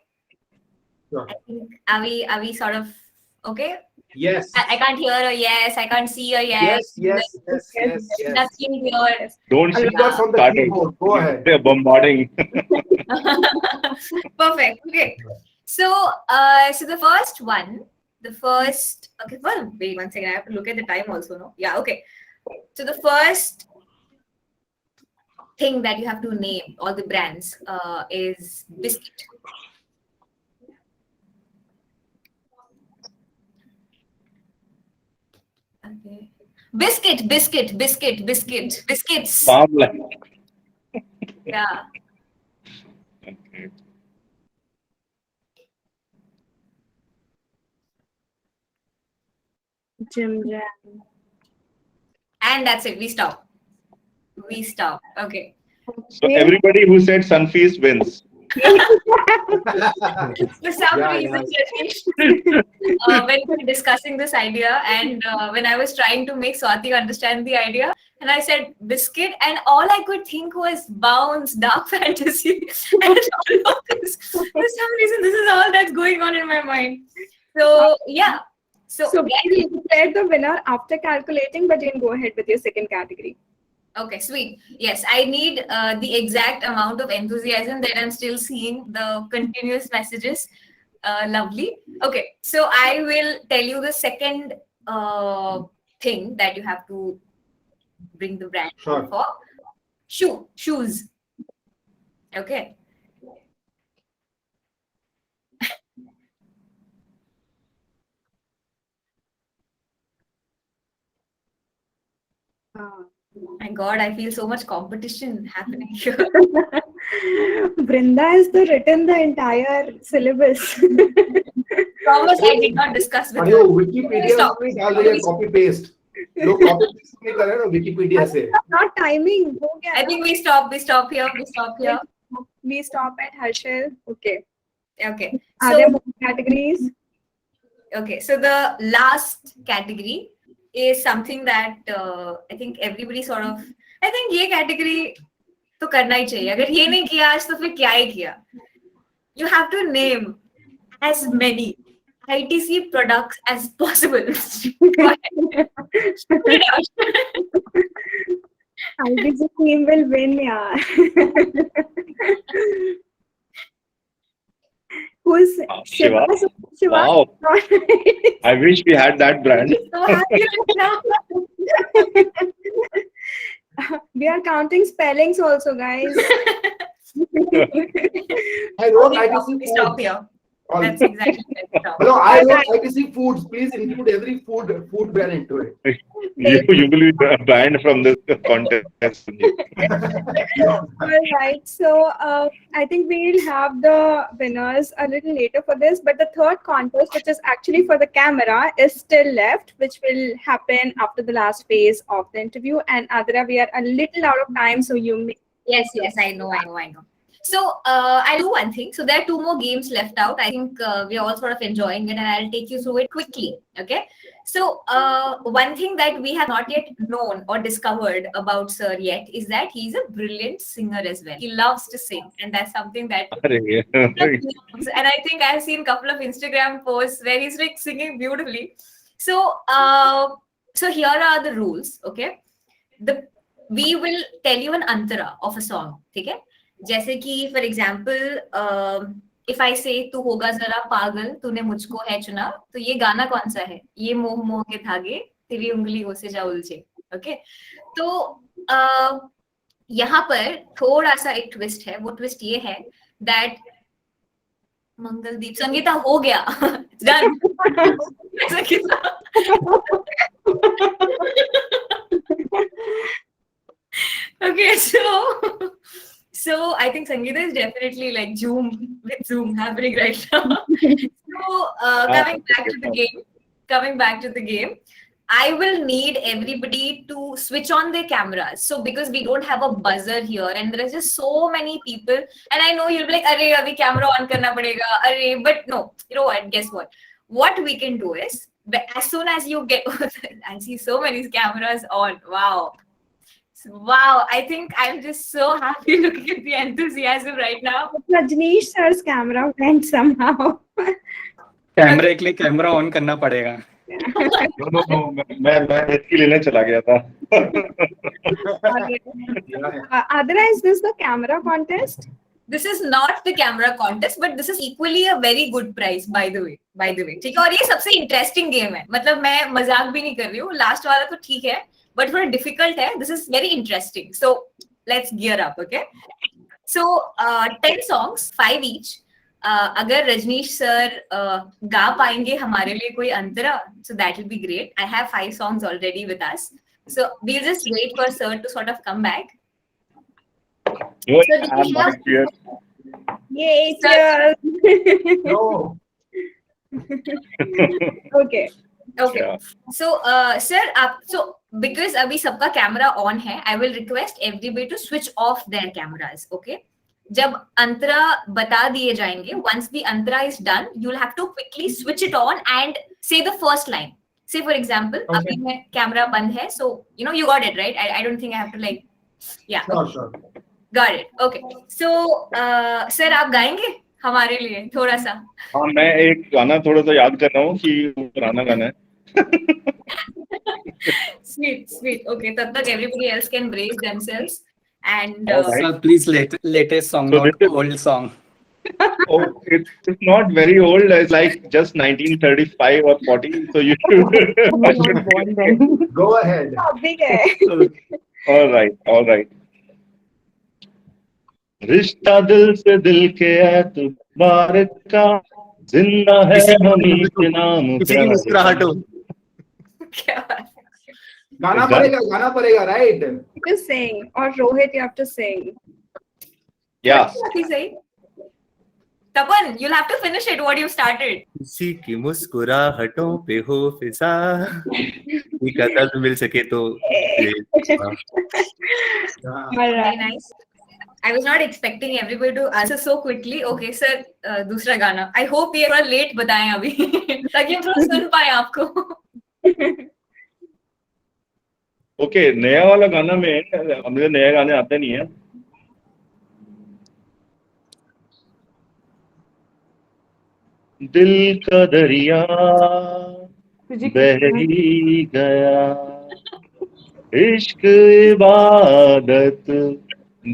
Sure. I think are we sort of okay? Yes. I can't hear a yes. I can't see a yes. Yes. Nothing here. Don't say Aligarh from the started. keyboard. Go ahead. They're bombarding. Perfect. Okay. So, so the first one, okay, well, wait 1 second. I have to look at the time also, no? Yeah, okay. So the first thing that you have to name, all the brands, is biscuit. Okay. Biscuits. Farmland. Yeah. Okay. Jim Jam. And that's it. We stop. Okay. So everybody who said Sunfeast wins. For some reason, when we were discussing this idea, and when I was trying to make Swati understand the idea, and I said biscuit, and all I could think was bounce, dark fantasy, and all of this. For some reason, this is all that's going on in my mind. So yeah. So we declared the winner after calculating, but you can go ahead with your second category. okay, sweet. Yes, I need the exact amount of enthusiasm that I'm still seeing the continuous messages. Lovely. Okay, so I will tell you the second thing that you have to bring the brand Sure. for. Shoes. Okay. My God, I feel so much competition happening here. Brinda has written the entire syllabus. Promise I did not discuss with अरे वो her. Wikipedia Stop. में डाल रही है copy paste लोग copy paste नहीं कर रहे हैं ना विकिपीडिया से Not timing. हो गया I ना? think we stop here. We stop at Harshal. Okay. Okay. Are there So, more categories? okay. So the last category is something that I think everybody sort of. I think ये category तो करना ही चाहिए. अगर ये नहीं किया आज तो फिर क्या ही किया? You have to name as many ITC products as possible. Spit it out. IBC team will win, yeah. Who's Shiva? Shiva? Wow. I wish we had that brand. So happy right now. We are counting spellings also, guys. I wrote We stop ITC here. foods. That's exactly it. No, I wrote ITC foods. Please include every food brand into it. You will be banned from this contest. All right. So I think we'll have the winners a little later for this. But the third contest, which is actually for the camera, is still left, which will happen after the last phase of the interview. And Adra, we are a little out of time, so you may. Yes, I know. So I'll do one thing. So there are two more games left out. I think we're all sort of enjoying it, and I'll take you through it quickly. Okay. So one thing that we have not yet known or discovered about Sir yet is that he's a brilliant singer as well. He loves to sing, and that's something that and I think I've seen a couple of Instagram posts where he's like singing beautifully. So so here are the rules. Okay. We will tell you an antara of a song. Okay. जैसे कि for example if I से तू होगा जरा पागल तूने मुझको है चुना तो ये गाना कौन सा है ये मोह मोह के धागे तेरी उंगलियों से जा उलझे ओके तो यहाँ पर थोड़ा सा एक ट्विस्ट है वो ट्विस्ट ये है दैट मंगलदीप संगीता हो गया done okay so I think Sangeeta is definitely like jhoom with Zoom happening right now. So coming back to the game, I will need everybody to switch on their cameras. So because we don't have a buzzer here and there are just so many people, and I know you'll be like, "Arey, abhi camera on karna padega." Arey, but no, you know what? Guess what? What we can do is, as soon as you get, I see so many cameras on. Wow, I think I'm just so happy looking at the enthusiasm right now. Rajneesh sir's camera went somehow. कैमरे के लिए camera on करना पड़ेगा. मैं इसके लेने चला गया था. Adra, is this the camera contest? This is not the camera contest, but this is equally a very good prize, by the way. ठीक है और ये सबसे इंटरेस्टिंग गेम है मतलब मैं मजाक भी नहीं कर रही हूँ लास्ट वाला तो ठीक है but थोड़ा difficult है this is very interesting so let's gear up okay so 10 songs 5 each अगर रजनीश सर गा पाएंगे हमारे लिए कोई अंतरा so that will be great I have 5 songs already with us so we'll just wait for sir to sort of come back Yay, cheers. No. Okay. Yeah. So sir so because अभी सबका camera on है I will request everybody to switch off their cameras okay जब अंतरा बता दिए जाएंगे once the antara is done you'll have to quickly switch it on and say the first line say for example अभी मैं camera बंद है so you know you got it right I don't think I have to like yeah Sure. got it okay so sir आप गाएंगे हमारे लिए थोड़ा सा हाँ मैं एक गाना थोड़ा सा याद कर रहा हूँ कि पुराना गाना है sweet okay तब तक everybody else can brace themselves and Sir, please latest song, So not this is- old song. Oh, it's not very old. It's like just 1935 or 40. So you should. Go ahead. Topic है. All right. रिश्ता दिल से दिल के एतबार का जिंदा है हम के नाम किसी की मुस्कुराहट हो. क्या बात है गाना Exactly. पड़ेगा, right? To sing, or Rohit, you have to sing. Yeah. What is he saying? Tapan, you'll have to finish it. What you started. किसी की मुस्कुराहटों पे हो फिजा का दर्द मिल सके तो All Very right. nice. I was not expecting everybody to answer so quickly. Okay, sir, दूसरा गाना. I hope ये थोड़ा late बताएं अभी ताकि हम थोड़ा सुन पाए आपको. ओके, नया वाला गाना में मुझे नए गाने आते नहीं है. दिल का दरिया बह ही गया, इश्क इबादत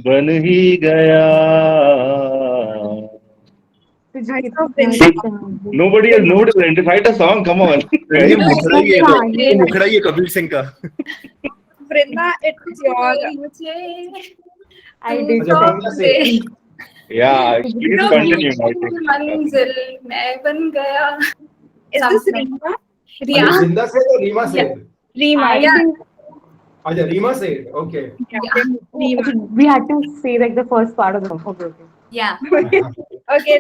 बन ही गया. Nobody has identified a song. Come on. ये मुखड़ा ये कबीर सिंह का. Vrinda, it's your. I did Vrinda say. Yeah, please continue. मंजिल मैं बन गया. Is this Reema? Yeah. Vrinda said or Reema said? Reema. I Yeah. think Reema said. Okay. Reema. we had to say like the first part of the song. Okay. Yeah. Okay,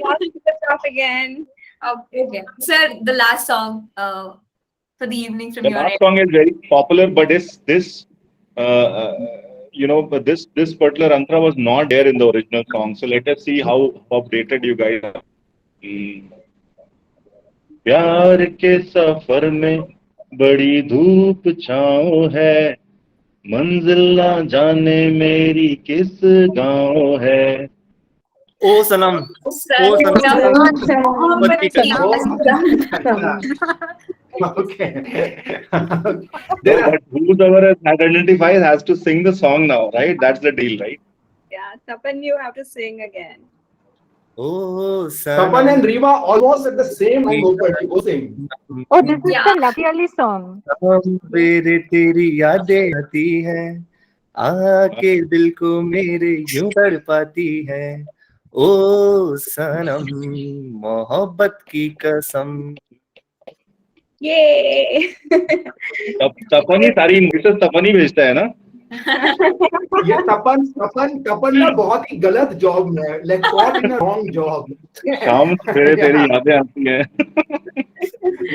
now let's start again. Okay. Sir, the last song for the evening from The your last end. song is very popular, but this but this particular antra was not there in the original song. So let us see how updated you guys are. प्यार के सफर में बड़ी धूप छाँव है, मंजिल ना जाने मेरी किस गाँव है. ओ सनम, Sir, मोहब्बत की कसम. Okay. But whoever has identified has to sing the song now, right? That's the deal, right? Yeah, Tapan, you have to sing again. O Tapan and Sanam Reema almost at the same time opened. Oh, this is Yeah. the Lucky Ali song. मेरे तेरी यादें आती हैं, आके दिल को मेरे यूं तड़पाती है. ओ सनम मोहब्बत की कसम. Yay! तपन ही सारी इनविटेशन तपन ही भेजता है ना. ये तपन ना बहुत ही गलत जॉब में है, like caught in a wrong job. शाम सवेरे तेरी यादें आती हैं.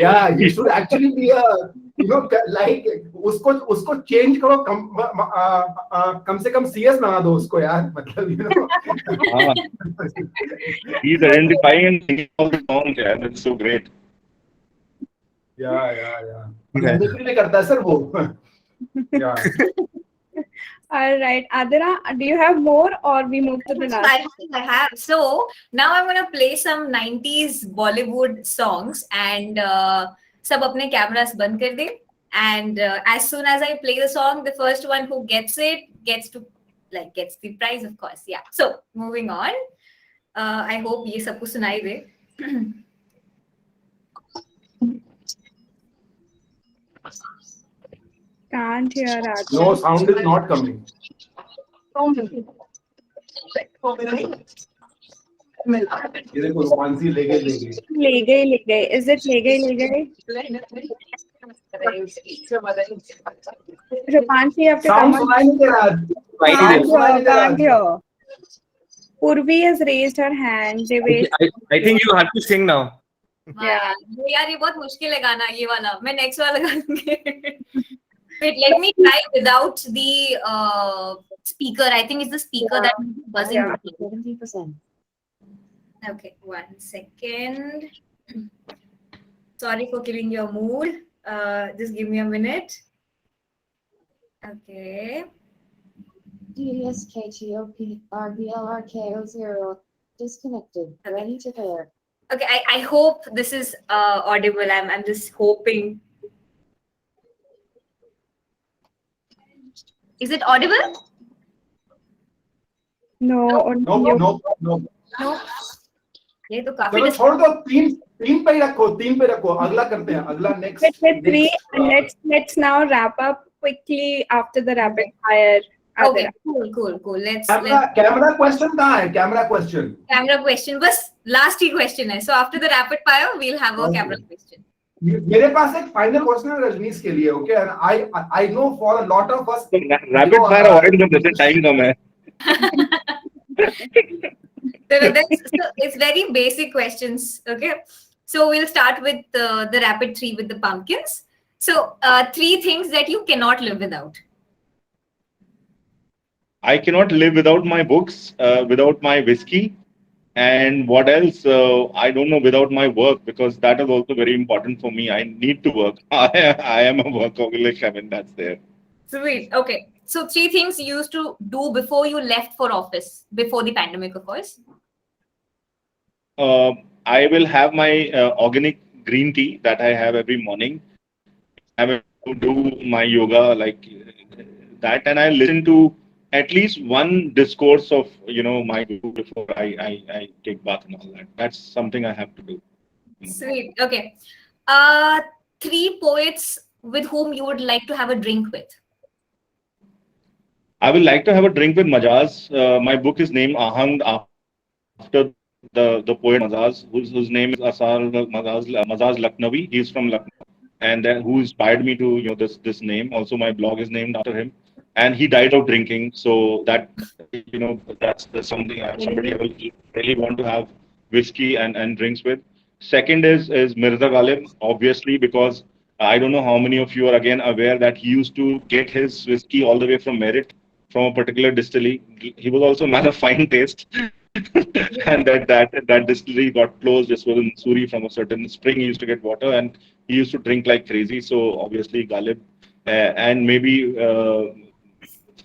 Yeah, you should actually be a, like उसको change करो, कम से कम CS बना दो उसको यार, मतलब हाँ. He's identifying and singing all the songs, yeah. That's so great. Yeah. बिक्री भी करता है सर वो. Yeah. All right, Adira, do you have more or we move to the last? I think I have. So now I'm gonna play some 90s Bollywood songs and सब अपने cameras बंद कर दे. And as soon as I play the song, the first one who gets it gets the prize, of course. Yeah. So moving on. I hope ये सबको सुनाई दे. Can't hear Adira. No, sound is not coming. ये देखो रोमांसी ले गए. Is it ले गए? Rupanshi, you have to Sound come on. सुनाई नहीं दे रहा. Can't hear. Purvi has raised her hand. I think you have to sing now. Yeah. यार ये बहुत मुश्किल है गाना ये वाला. मैं next वाला गाऊंगी. Wait, let me try without the speaker. I think it's the speaker that is buzzing. Yeah. 70%. Okay, 1 second. Sorry for killing your mood. Just give me a minute. Okay. DSKTOPRBLRKO0 disconnected. Ready to pair. Okay, I hope this is audible. I'm just hoping. Is it audible? No. No. No. ये तो काफी चलो छोड़ दो, तीन पे ही रखो. अगला करते हैं, अगला next. With three, and let's now wrap up quickly after the rapid fire. Okay, Adira. cool. Let's Camera question कहाँ है? Camera question. camera question. बस last ही question है. So after the rapid fire, we'll have a camera question. मेरे पास एक final question है रजनीश के लिए, okay, and I know for a lot of us rapid fire avoid कर देते, टाइम कम है. So it's very basic questions. Okay, so we'll start with the rapid three with the pumpkins. So three things that you cannot live without. I cannot live without my books, without my whiskey, and what else? I don't know, without my work, because that is also very important for me. I need to work. I am a workaholic. I mean, that's there. Sweet. Okay. So three things you used to do before you left for office, before the pandemic, of course. I will have my organic green tea that I have every morning. I will do my yoga like that, and I listen to at least one discourse of my guru before I take bath and all that. That's something I have to do. Sweet. Okay. Three poets with whom you would like to have a drink with. I will like to have a drink with Majaz. My book is named Ahang after the poet Majaz, whose name is Asar Majaz Lucknowi. He's from Lucknow, and who inspired me to this name. Also, my blog is named after him, and he died of drinking. So that that's something somebody I will really want to have whiskey and drinks with. Second is Mirza Ghalib, obviously, because I don't know how many of you are again aware that he used to get his whiskey all the way from Merit, from a particular distillery. He was also a man of fine taste. And that distillery got closed. This was in Suri. From a certain spring he used to get water, and he used to drink like crazy. So obviously Ghalib, and maybe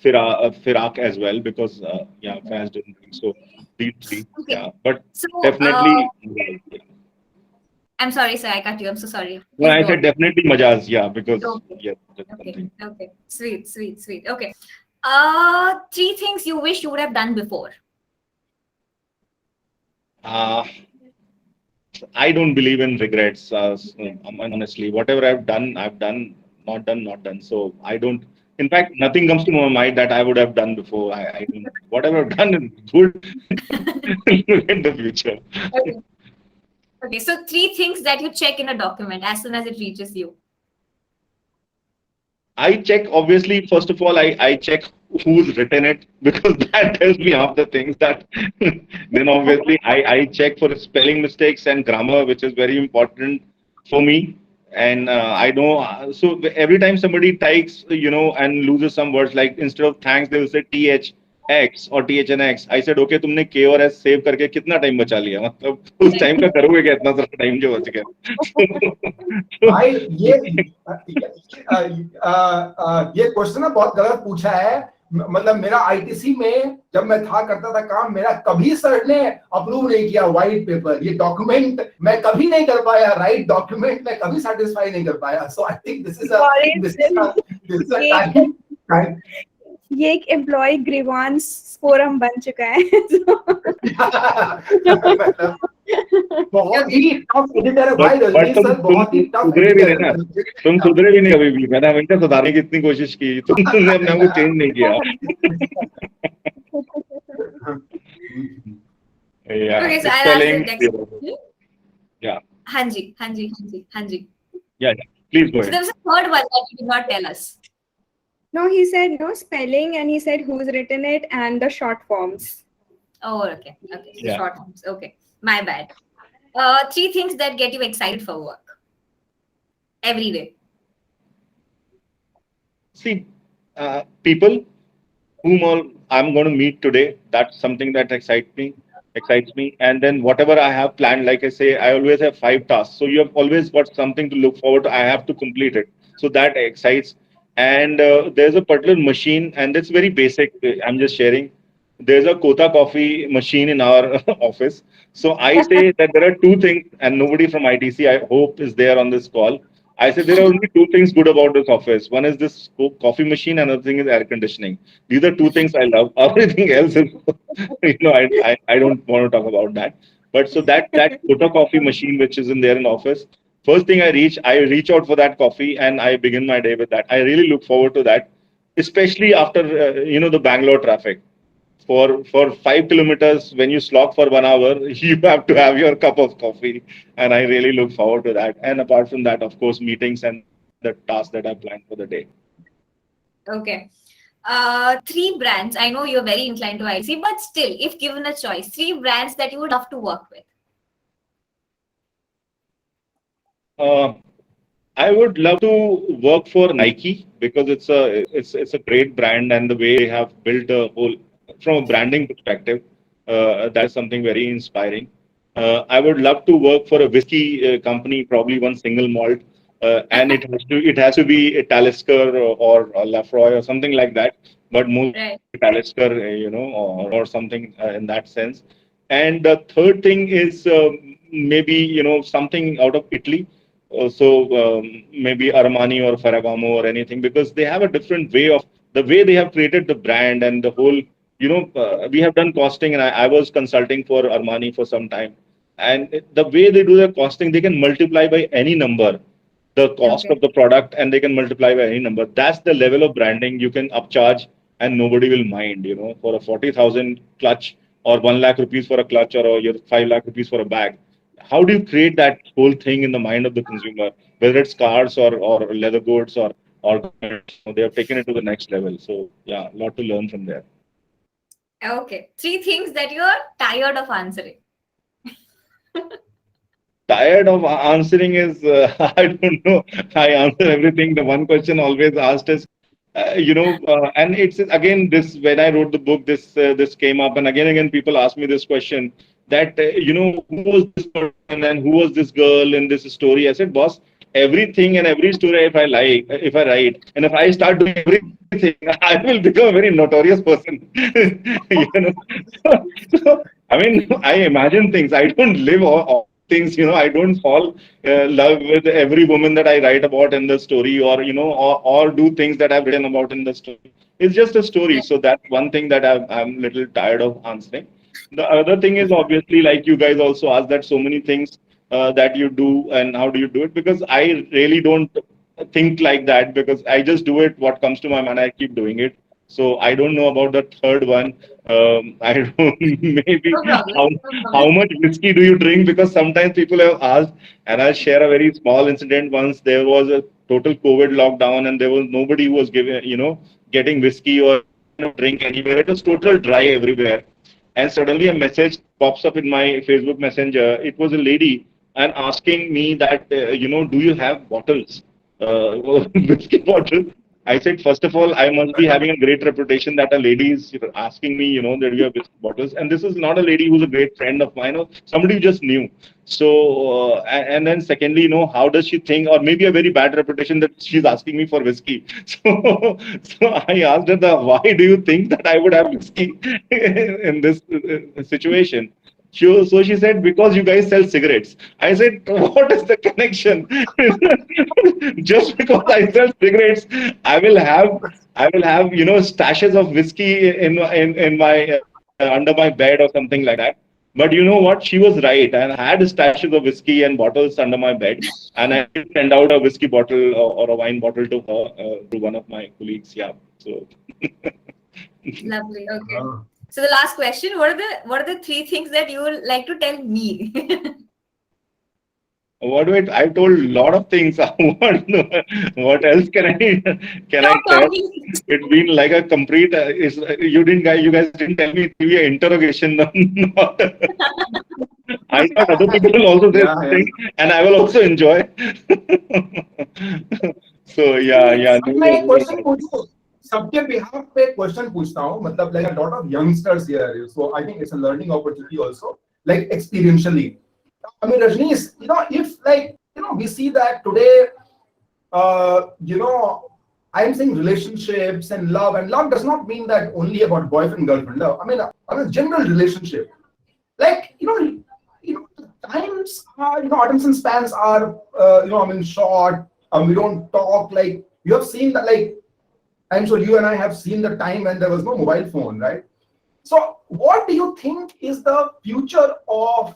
Firak as well, because Faz didn't drink. So these three, Okay. yeah, but So definitely. I'm sorry, sir. I cut you. I'm so sorry. No, Please I go said on. definitely Majaz, yeah, because Okay. yeah, that's Okay. something. Okay. Sweet. Okay. Three things you wish you would have done before. Uh, I don't believe in regrets. Honestly, whatever I've done, I've done. Not done, not done. So I don't. In fact, nothing comes to my mind that I would have done before. I don't. Whatever I've done is good in the future. Okay. Okay. So three things that you check in a document as soon as it reaches you. I check, obviously, first of all, I check who's written it, because that tells me half the things that then obviously I check for spelling mistakes and grammar, which is very important for me. And I know, so every time somebody types, and loses some words, like instead of thanks, they will say THX or THNX. I said, okay, तुमने K और S save करके कितना time बचा लिया? मतलब उस time का करोगे क्या इतना सारा टाइम जो बच गया? भाई ये क्वेश्चन ना बहुत गलत पूछा है. मतलब मेरा आईटीसी में जब मैं करता था काम, मेरा कभी सर ने अप्रूव नहीं किया व्हाइट पेपर. ये डॉक्यूमेंट मैं कभी नहीं कर पाया, राइट डॉक्यूमेंट मैं कभी सेटिस्फाई नहीं कर पाया. सो आई थिंक दिस इज ये एक एम्प्लॉय ग्रीवांस फोरम बन चुका है. बहुत ही टफ एडिटर है भाई रजनीश सर, बहुत ही टफ सुधरे भी नहीं ना, एडिटर. तुम सुधरे भी नहीं कभी भी. मैंने हमेशा सुधारने की इतनी कोशिश की, तुमने अपने आप को चेंज नहीं किया. Yeah, Okay, so I'll ask the next spelling. question. Yeah, Hanji. yeah. Please go So ahead. there was a third one that you did not tell us. No, he said no spelling, and he said who's written it and the short forms. Oh, okay. So Yeah. short forms. Okay, my bad. Three things that get you excited for work every day. See, people whom all I'm going to meet today, that's something that excites me. And then whatever I have planned, like I say, I always have 5 tasks. So you have always got something to look forward to. I have to complete it. So that excites. And there's a particular machine, and it's very basic. I'm just sharing. There's a Kota coffee machine in our office. So I say that there are 2 things, and nobody from ITC, I hope, is there on this call. I said there are only 2 things good about this office. One is this coffee machine, another thing is air conditioning. These are 2 things I love. Everything else is, I don't want to talk about that. But so that Kota coffee machine, which is in there in office, first thing I reach out for that coffee, and I begin my day with that. I really look forward to that, especially after the Bangalore traffic. for 5 kilometers, when you slog for 1 hour, you have to have your cup of coffee, and I really look forward to that. And apart from that, of course, meetings and the tasks that I planned for the day. Okay. Three brands. I know you're very inclined to IC, but still, if given a choice, three brands that you would love to work with. Uh, I would love to work for Nike because it's a great brand, and the way they have built a whole from a branding perspective, that is something very inspiring. I would love to work for a whiskey company, probably one single malt, and it has to be a Talisker or a Lafroy or something like that, but mostly Right. Talisker, or something in that sense. And the third thing is maybe something out of Italy, maybe Armani or Ferragamo or anything, because they have a different way of the way they have created the brand and the whole. We have done costing, and I was consulting for Armani for some time, and the way they do their costing, they can multiply by any number the cost Okay. of the product, and they can multiply by any number. That's the level of branding you can upcharge, and nobody will mind. For a 40,000 clutch, or 1 lakh rupees for a clutch, or your 5 lakh rupees for a bag. How do you create that whole thing in the mind of the consumer, whether it's cars or leather goods or garments? They have taken it to the next level. So yeah, a lot to learn from there. Okay. Three things that you're tired of answering. Tired of answering is I don't know. I answer everything. The one question always asked is, and it's again this when I wrote the book, this came up, and again people ask me this question that who was this person and who was this girl in this story. I said, boss, everything and every story if I write, and if I start doing everything, I will become a very notorious person. you know. So, I mean, I imagine things. I don't live all things. I don't fall love with every woman that I write about in the story, or do things that I've written about in the story. It's just a story. So that's one thing that I'm a little tired of answering. The other thing is obviously, like you guys also asked, that so many things that you do and how do you do it? Because I really don't think like that, because I just do it what comes to my mind. I keep doing it. So I don't know about the third one. I don't maybe No problem. how No how problem. much whiskey do you drink? Because sometimes people have asked, and I'll share a very small incident. Once there was a total COVID lockdown, and there was nobody who was giving, getting whiskey or drink anywhere. It was total dry everywhere. And suddenly a message pops up in my Facebook Messenger. It was a lady and asking me that, do you have bottles, whiskey bottles? I said, first of all, I must be having a great reputation that a lady is asking me, that you have whiskey bottles. And this is not a lady who's a great friend of mine, or somebody who just knew. So, and then secondly, how does she think, or maybe a very bad reputation that she's asking me for whiskey. So I asked her, why do you think that I would have whiskey in this situation? So she said, because you guys sell cigarettes. I said, what is the connection? Just because I sell cigarettes, I will have stashes of whiskey in my under my bed or something like that. But you know what? She was right. And I had stashes of whiskey and bottles under my bed. And I did send out a whiskey bottle or a wine bottle to her through one of my colleagues. Yeah. So Lovely. Okay. So the last question: what are the three things that you would like to tell me? I've told a lot of things. What else can No I tell? problem. It's been like a complete. You guys didn't tell me to be an interrogation. Not, I thought other people will also say something, and I will also enjoy. So yeah. मैं एक question पूछूं सबके behalf पे question पूछता हूं मतलब like a lot of youngsters here so I think it's a learning opportunity also like experientially I mean Rajneesh if like we see that today I'm saying relationships and love does not mean that only about boyfriend girlfriend love I mean a general relationship like times are attention spans are short we don't talk like you have seen that like I'm sure you and I have seen the time when there was no mobile phone right so what do you think is the future of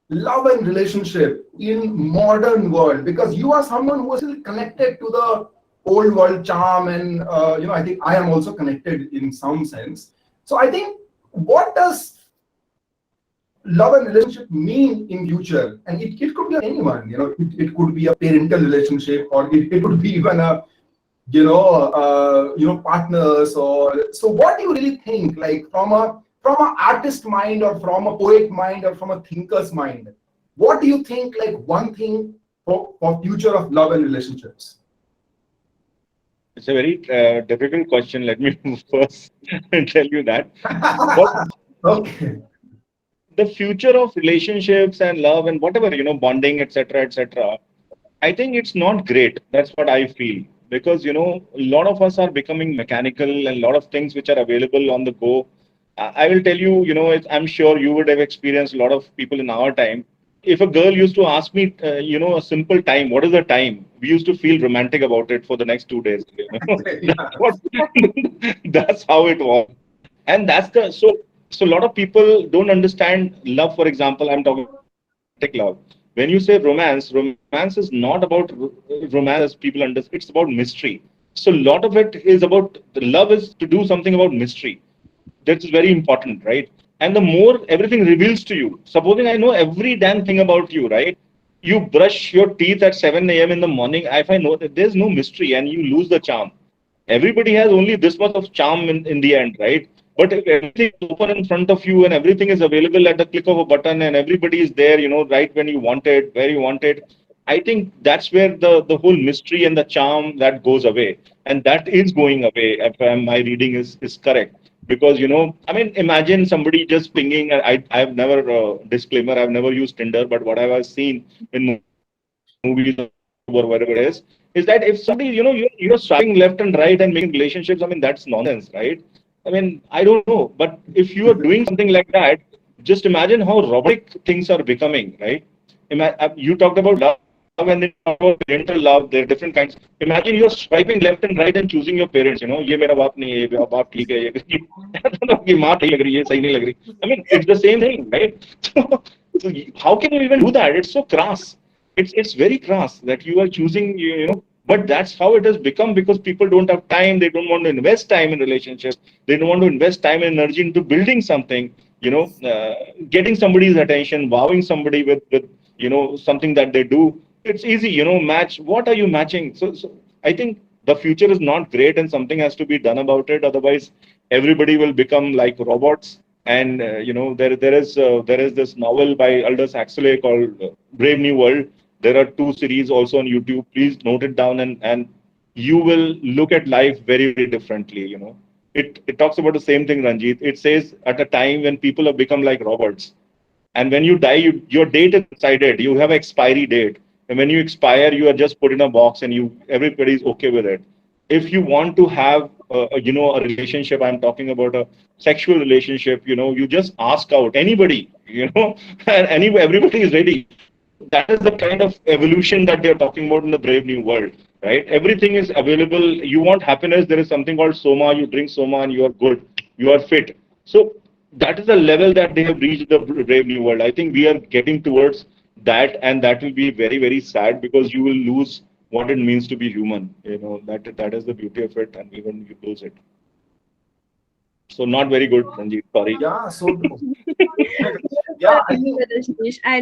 love and relationship in modern world because you are someone who is still connected to the old world charm and I think I am also connected in some sense So I think, what does love and relationship mean in future? And it could be anyone, it could be a parental relationship, or it could be even a partners. Or so what do you really think, like from a artist mind, or from a poet mind, or from a thinker's mind, what do you think, like one thing for future of love and relationships? It's a very difficult question. Let me first tell you that. But Okay. the future of relationships and love and whatever, bonding, etc., etc., I think it's not great. That's what I feel. Because, a lot of us are becoming mechanical, and a lot of things which are available on the go. I will tell you, I'm sure you would have experienced a lot of people in our time. If a girl used to ask me, a simple time, what is the time? We used to feel romantic about it for the next 2 days. That's what, that's how it was. And so a lot of people don't understand love. For example, I'm talking romantic love. When you say romance is not about romance as people understand. It's about mystery. So a lot of it is about the love is to do something about mystery. That's very important, right? And the more everything reveals to you, supposing I know every damn thing about you, right? You brush your teeth at 7 a.m. in the morning. If I know that there's no mystery, and you lose the charm. Everybody has only this much of charm in the end, right? But if everything is open in front of you, and everything is available at the click of a button, and everybody is there, right when you want it, where you want it, I think that's where the whole mystery and the charm that goes away. And that is going away, if my reading is correct. Because, I mean, imagine somebody just pinging. I've never, disclaimer, I've never used Tinder, but what I've seen in movies or whatever it is that if somebody, you're swiping left and right and making relationships, I mean, that's nonsense, right? I mean, I don't know. But if you are doing something like that, just imagine how robotic things are becoming, right? You talked about love, and then you talked about parental love. There are different kinds. Imagine you're swiping left and right and choosing your parents. ये मेरा बाप नहीं है, ये बाप ठीक है, ये माँ सही लग रही है, सही नहीं लग रही. I mean, it's the same thing, right? So how can you even do that? It's so crass. It's very crass that you are choosing, but that's how it has become, because people don't have time. They don't want to invest time in relationships. They don't want to invest time and energy into building something, getting somebody's attention, wowing somebody with something that they do. It's easy, match. What are you matching? So I think the future is not great, and something has to be done about it. Otherwise, everybody will become like robots. And there is this novel by Aldous Huxley called Brave New World. There are 2 series also on YouTube. Please note it down, and you will look at life very, very differently. It talks about the same thing, Ranjit. It says at a time when people have become like robots, and when you die, your date is decided. You have expiry date, and when you expire, you are just put in a box, and everybody is okay with it. If you want to have a relationship, I'm talking about a sexual relationship. You just ask out anybody, and everybody is ready. So that is the kind of evolution that they're talking about in the Brave New World, right? Everything is available. You want happiness, there is something called Soma. You drink Soma and you are good. You are fit. So that is the level that they have reached, the Brave New World. I think we are getting towards that, and that will be very, very sad, because you will lose what it means to be human. That is the beauty of it, and even you lose it. So not very good, Ranjit. Sorry. Yeah, so yeah, I think Rajneesh, I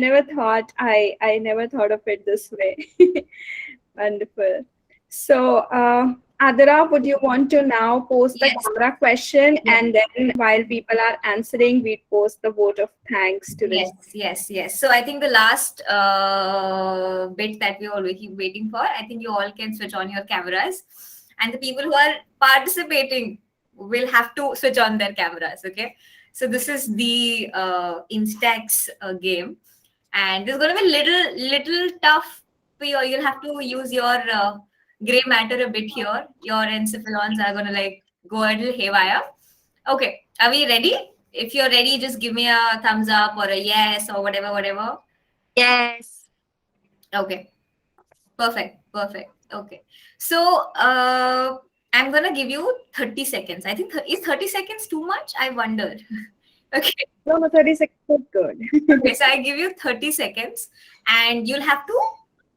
never thought of it this way. Wonderful. So, Adara, would you want to now post the Yes. camera question, Yes. and then while people are answering, we'd post the vote of thanks to Yes, yes. So I think the last bit that we all keep waiting for, I think you all can switch on your cameras, and the people who are participating will have to switch on their cameras. Okay. So this is the Instax game, and this is going to be little tough for you. You'll have to use your gray matter a bit here. Your encephalons are going to go a little haywire. Okay, are we ready? If you're ready, just give me a thumbs up or a yes or whatever. Yes. Okay, perfect. Okay, so I'm gonna give you 30 seconds. I think is 30 seconds too much? I wonder. Okay. No, 30 seconds is good. Okay, so I give you 30 seconds, and you'll have to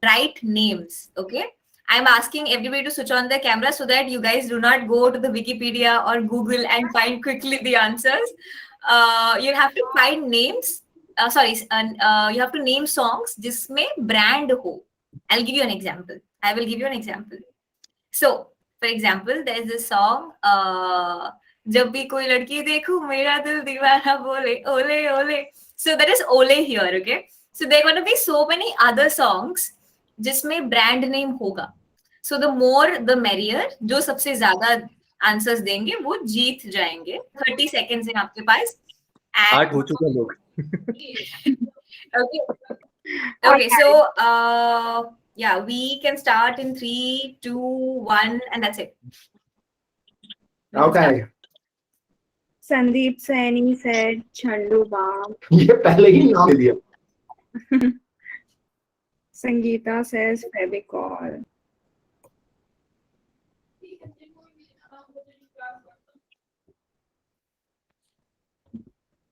write names. Okay, I'm asking everybody to switch on their camera so that you guys do not go to the Wikipedia or Google and find quickly the answers. You have to find names. You have to name songs जिसमें brand हो. I'll give you an example. I will give you an example. So, for example, there's this song. जब भी कोई लड़की देखूं मेरा दिल दीवाना बोले ओले ओले. So there is ole here, okay? So there are going to be so many other songs जिसमें brand name होगा. So the more the merrier. जो सबसे ज्यादा आंसर्स देंगे वो जीत जाएंगे. 30 seconds हैं आपके पास. आठ हो चुके लोग. Okay. So yeah, we can start in 3, 2, 1, and that's it. Okay. Sandeep Saini said Chandu Bam. ये पहले ही नाम दे दिया. Sangeeta says Fevicol.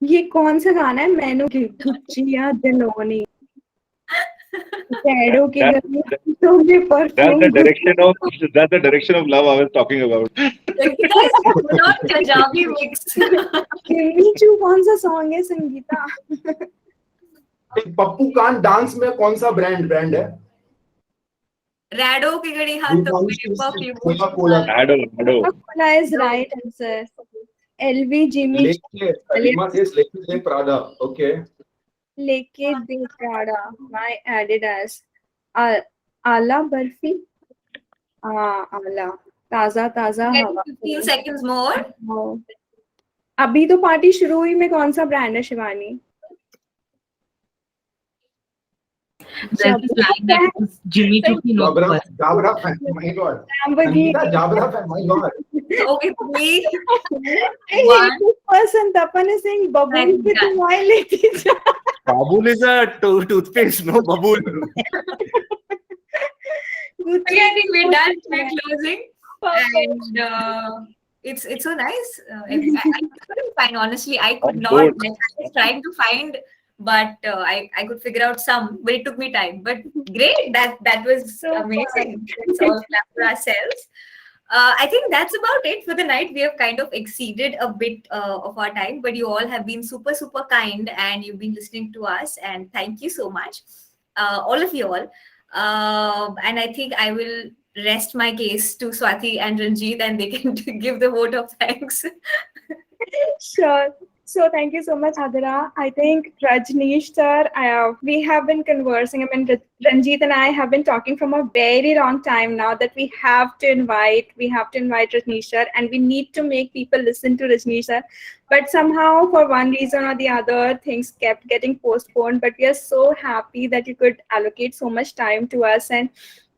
ये कौन सा गाना है? मैनू की गुच्चियां दिलोनी. Shadow के That- घर में तो भी perfume. That's the direction of love I was talking about. Sangeeta is full on Punjabi mix. Kimmy Choo कौन सा song है संगीता? पप्पू कान डांस में कौन सा ब्रांड है? Rado की घड़ी हाथों में perfume. Coca-Cola. Ado. Coca-Cola is right answer. LV Jimmy लेके Prada. Okay. लेके दे Prada. My Adidas. आला बर्फी. आला. ताजा हवा. 15 seconds more. अभी तो पार्टी शुरू हुई में कौन सा ब्रांड है Shivani? There's this line that was Jimmy Choo की नोक पर. Jabra fan. My God. Lamborghini. Jabra fan. My God. Okay, 3, I hate this person. Tapan is saying bubble पे तो why लेती जा? Babool is a toothpaste, no Babool. Okay, I think we're done. We're closing. And it's so nice. I couldn't find, honestly, I could Of not. course. Like, I was trying to find, but I could figure out some, but it took me time. But great, that was So amazing. Let's all clap for ourselves. I think that's about it for the night. We have kind of exceeded a bit of our time, but you all have been super, super kind and you've been listening to us. And thank you so much, all of you all. And I think I will rest my case to Swati and Ranjit and they can give the vote of thanks. Sure. So thank you so much, Adira. I think Rajneesh sir, we have been conversing. I mean, Ranjit and I have been talking from a very long time now that we have to invite Rajneesh sir, and we need to make people listen to Rajneesh sir. But somehow, for one reason or the other, things kept getting postponed. But we are so happy that you could allocate so much time to us, and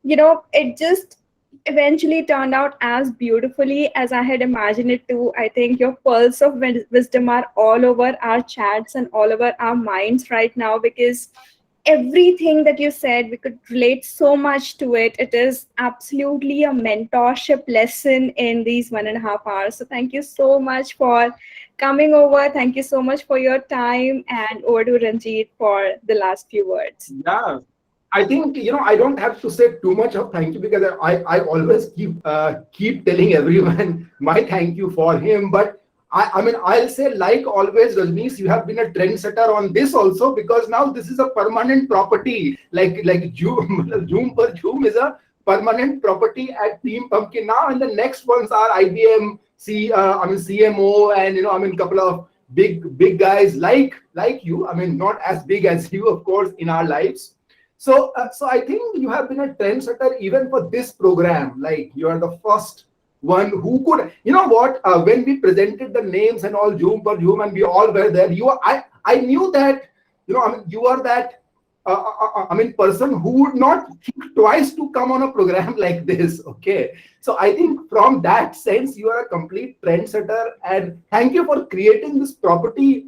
it just eventually turned out as beautifully as I had imagined it to. I think your pearls of wisdom are all over our chats and all over our minds right now, because everything that you said, we could relate so much to it. It is absolutely a mentorship lesson in these 1.5 hours. So thank you so much for coming over. Thank you so much for your time, and over to Ranjit for the last few words. Yeah. I think I don't have to say too much of thank you, because I always keep telling everyone my thank you for him. But I mean, I'll say, like always, Rajneesh, you have been a trendsetter on this also, because now this is a permanent property. Like jhoom per jhoom is a permanent property at Team Pumpkin now, and the next ones are IBM, CMO, and couple of big guys like you. I mean, not as big as you, of course, in our lives. So I think you have been a trendsetter even for this program. Like, you are the first one who could, when we presented the names and all, jhoom per jhoom, and we all were there, I knew that, you are that, person who would not think twice to come on a program like this. Okay. So I think from that sense, you are a complete trendsetter, and thank you for creating this property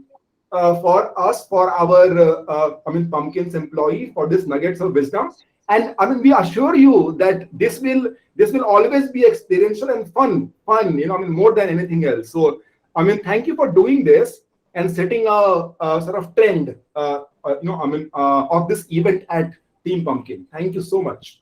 for us, for our Pumpkins employee, for this nuggets of wisdom. And we assure you that this will always be experiential and fun, more than anything else. So thank you for doing this and setting a sort of trend of this event at Team Pumpkin. Thank you so much.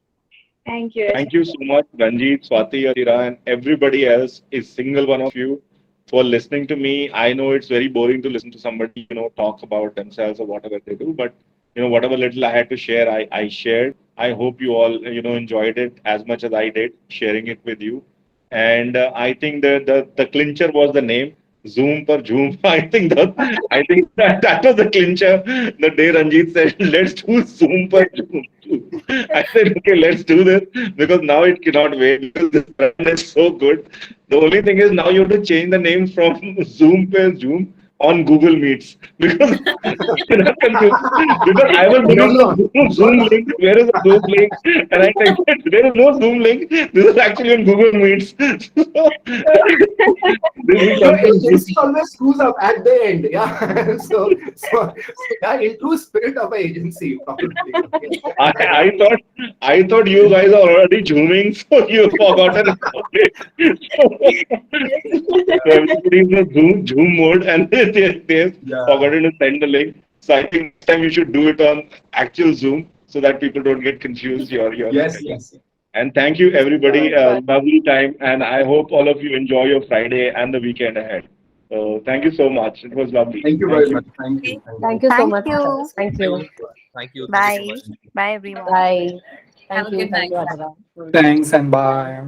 Thank you. Thank you so much, Ranjit, Swati, Atira, and everybody else, is single one of you, for listening to me. I know it's very boring to listen to somebody, talk about themselves or whatever they do, but whatever little I had to share, I shared. I hope you all, enjoyed it as much as I did sharing it with you. And I think the clincher was the name. Zoom per Zoom. I think that was the clincher. The day Ranjit said, "Let's do Zoom per Zoom." I said, "Okay, let's do this because now it cannot wait because this brand is so good." The only thing is now you have to change the name from Zoom per Zoom on Google Meets because you're confused. Because I was looking No, for no, Zoom no. link. Where is the Zoom link? And I typed, there is no Zoom link. This is actually on Google Meets. This is Your something good. agency always screws up at the end. Yeah. So yeah, in true spirit of an agency, probably. Okay. I thought you guys are already zooming, so you've forgotten about it. So everybody is in a zoom mode and they've Yeah. forgotten to send the link. So I think next time you should do it on actual Zoom so that people don't get confused. Yes, yes. And thank you everybody. Lovely time, and I hope all of you enjoy your Friday and the weekend ahead. So thank you so much. It was lovely. Thank you very much. Thank you. Thank you so Thank much. you. Thank you. Thank you. Thank you so Bye. much. Bye, everyone. Bye. Have Thank a you. good Thank night. you, Adara. Thanks and bye.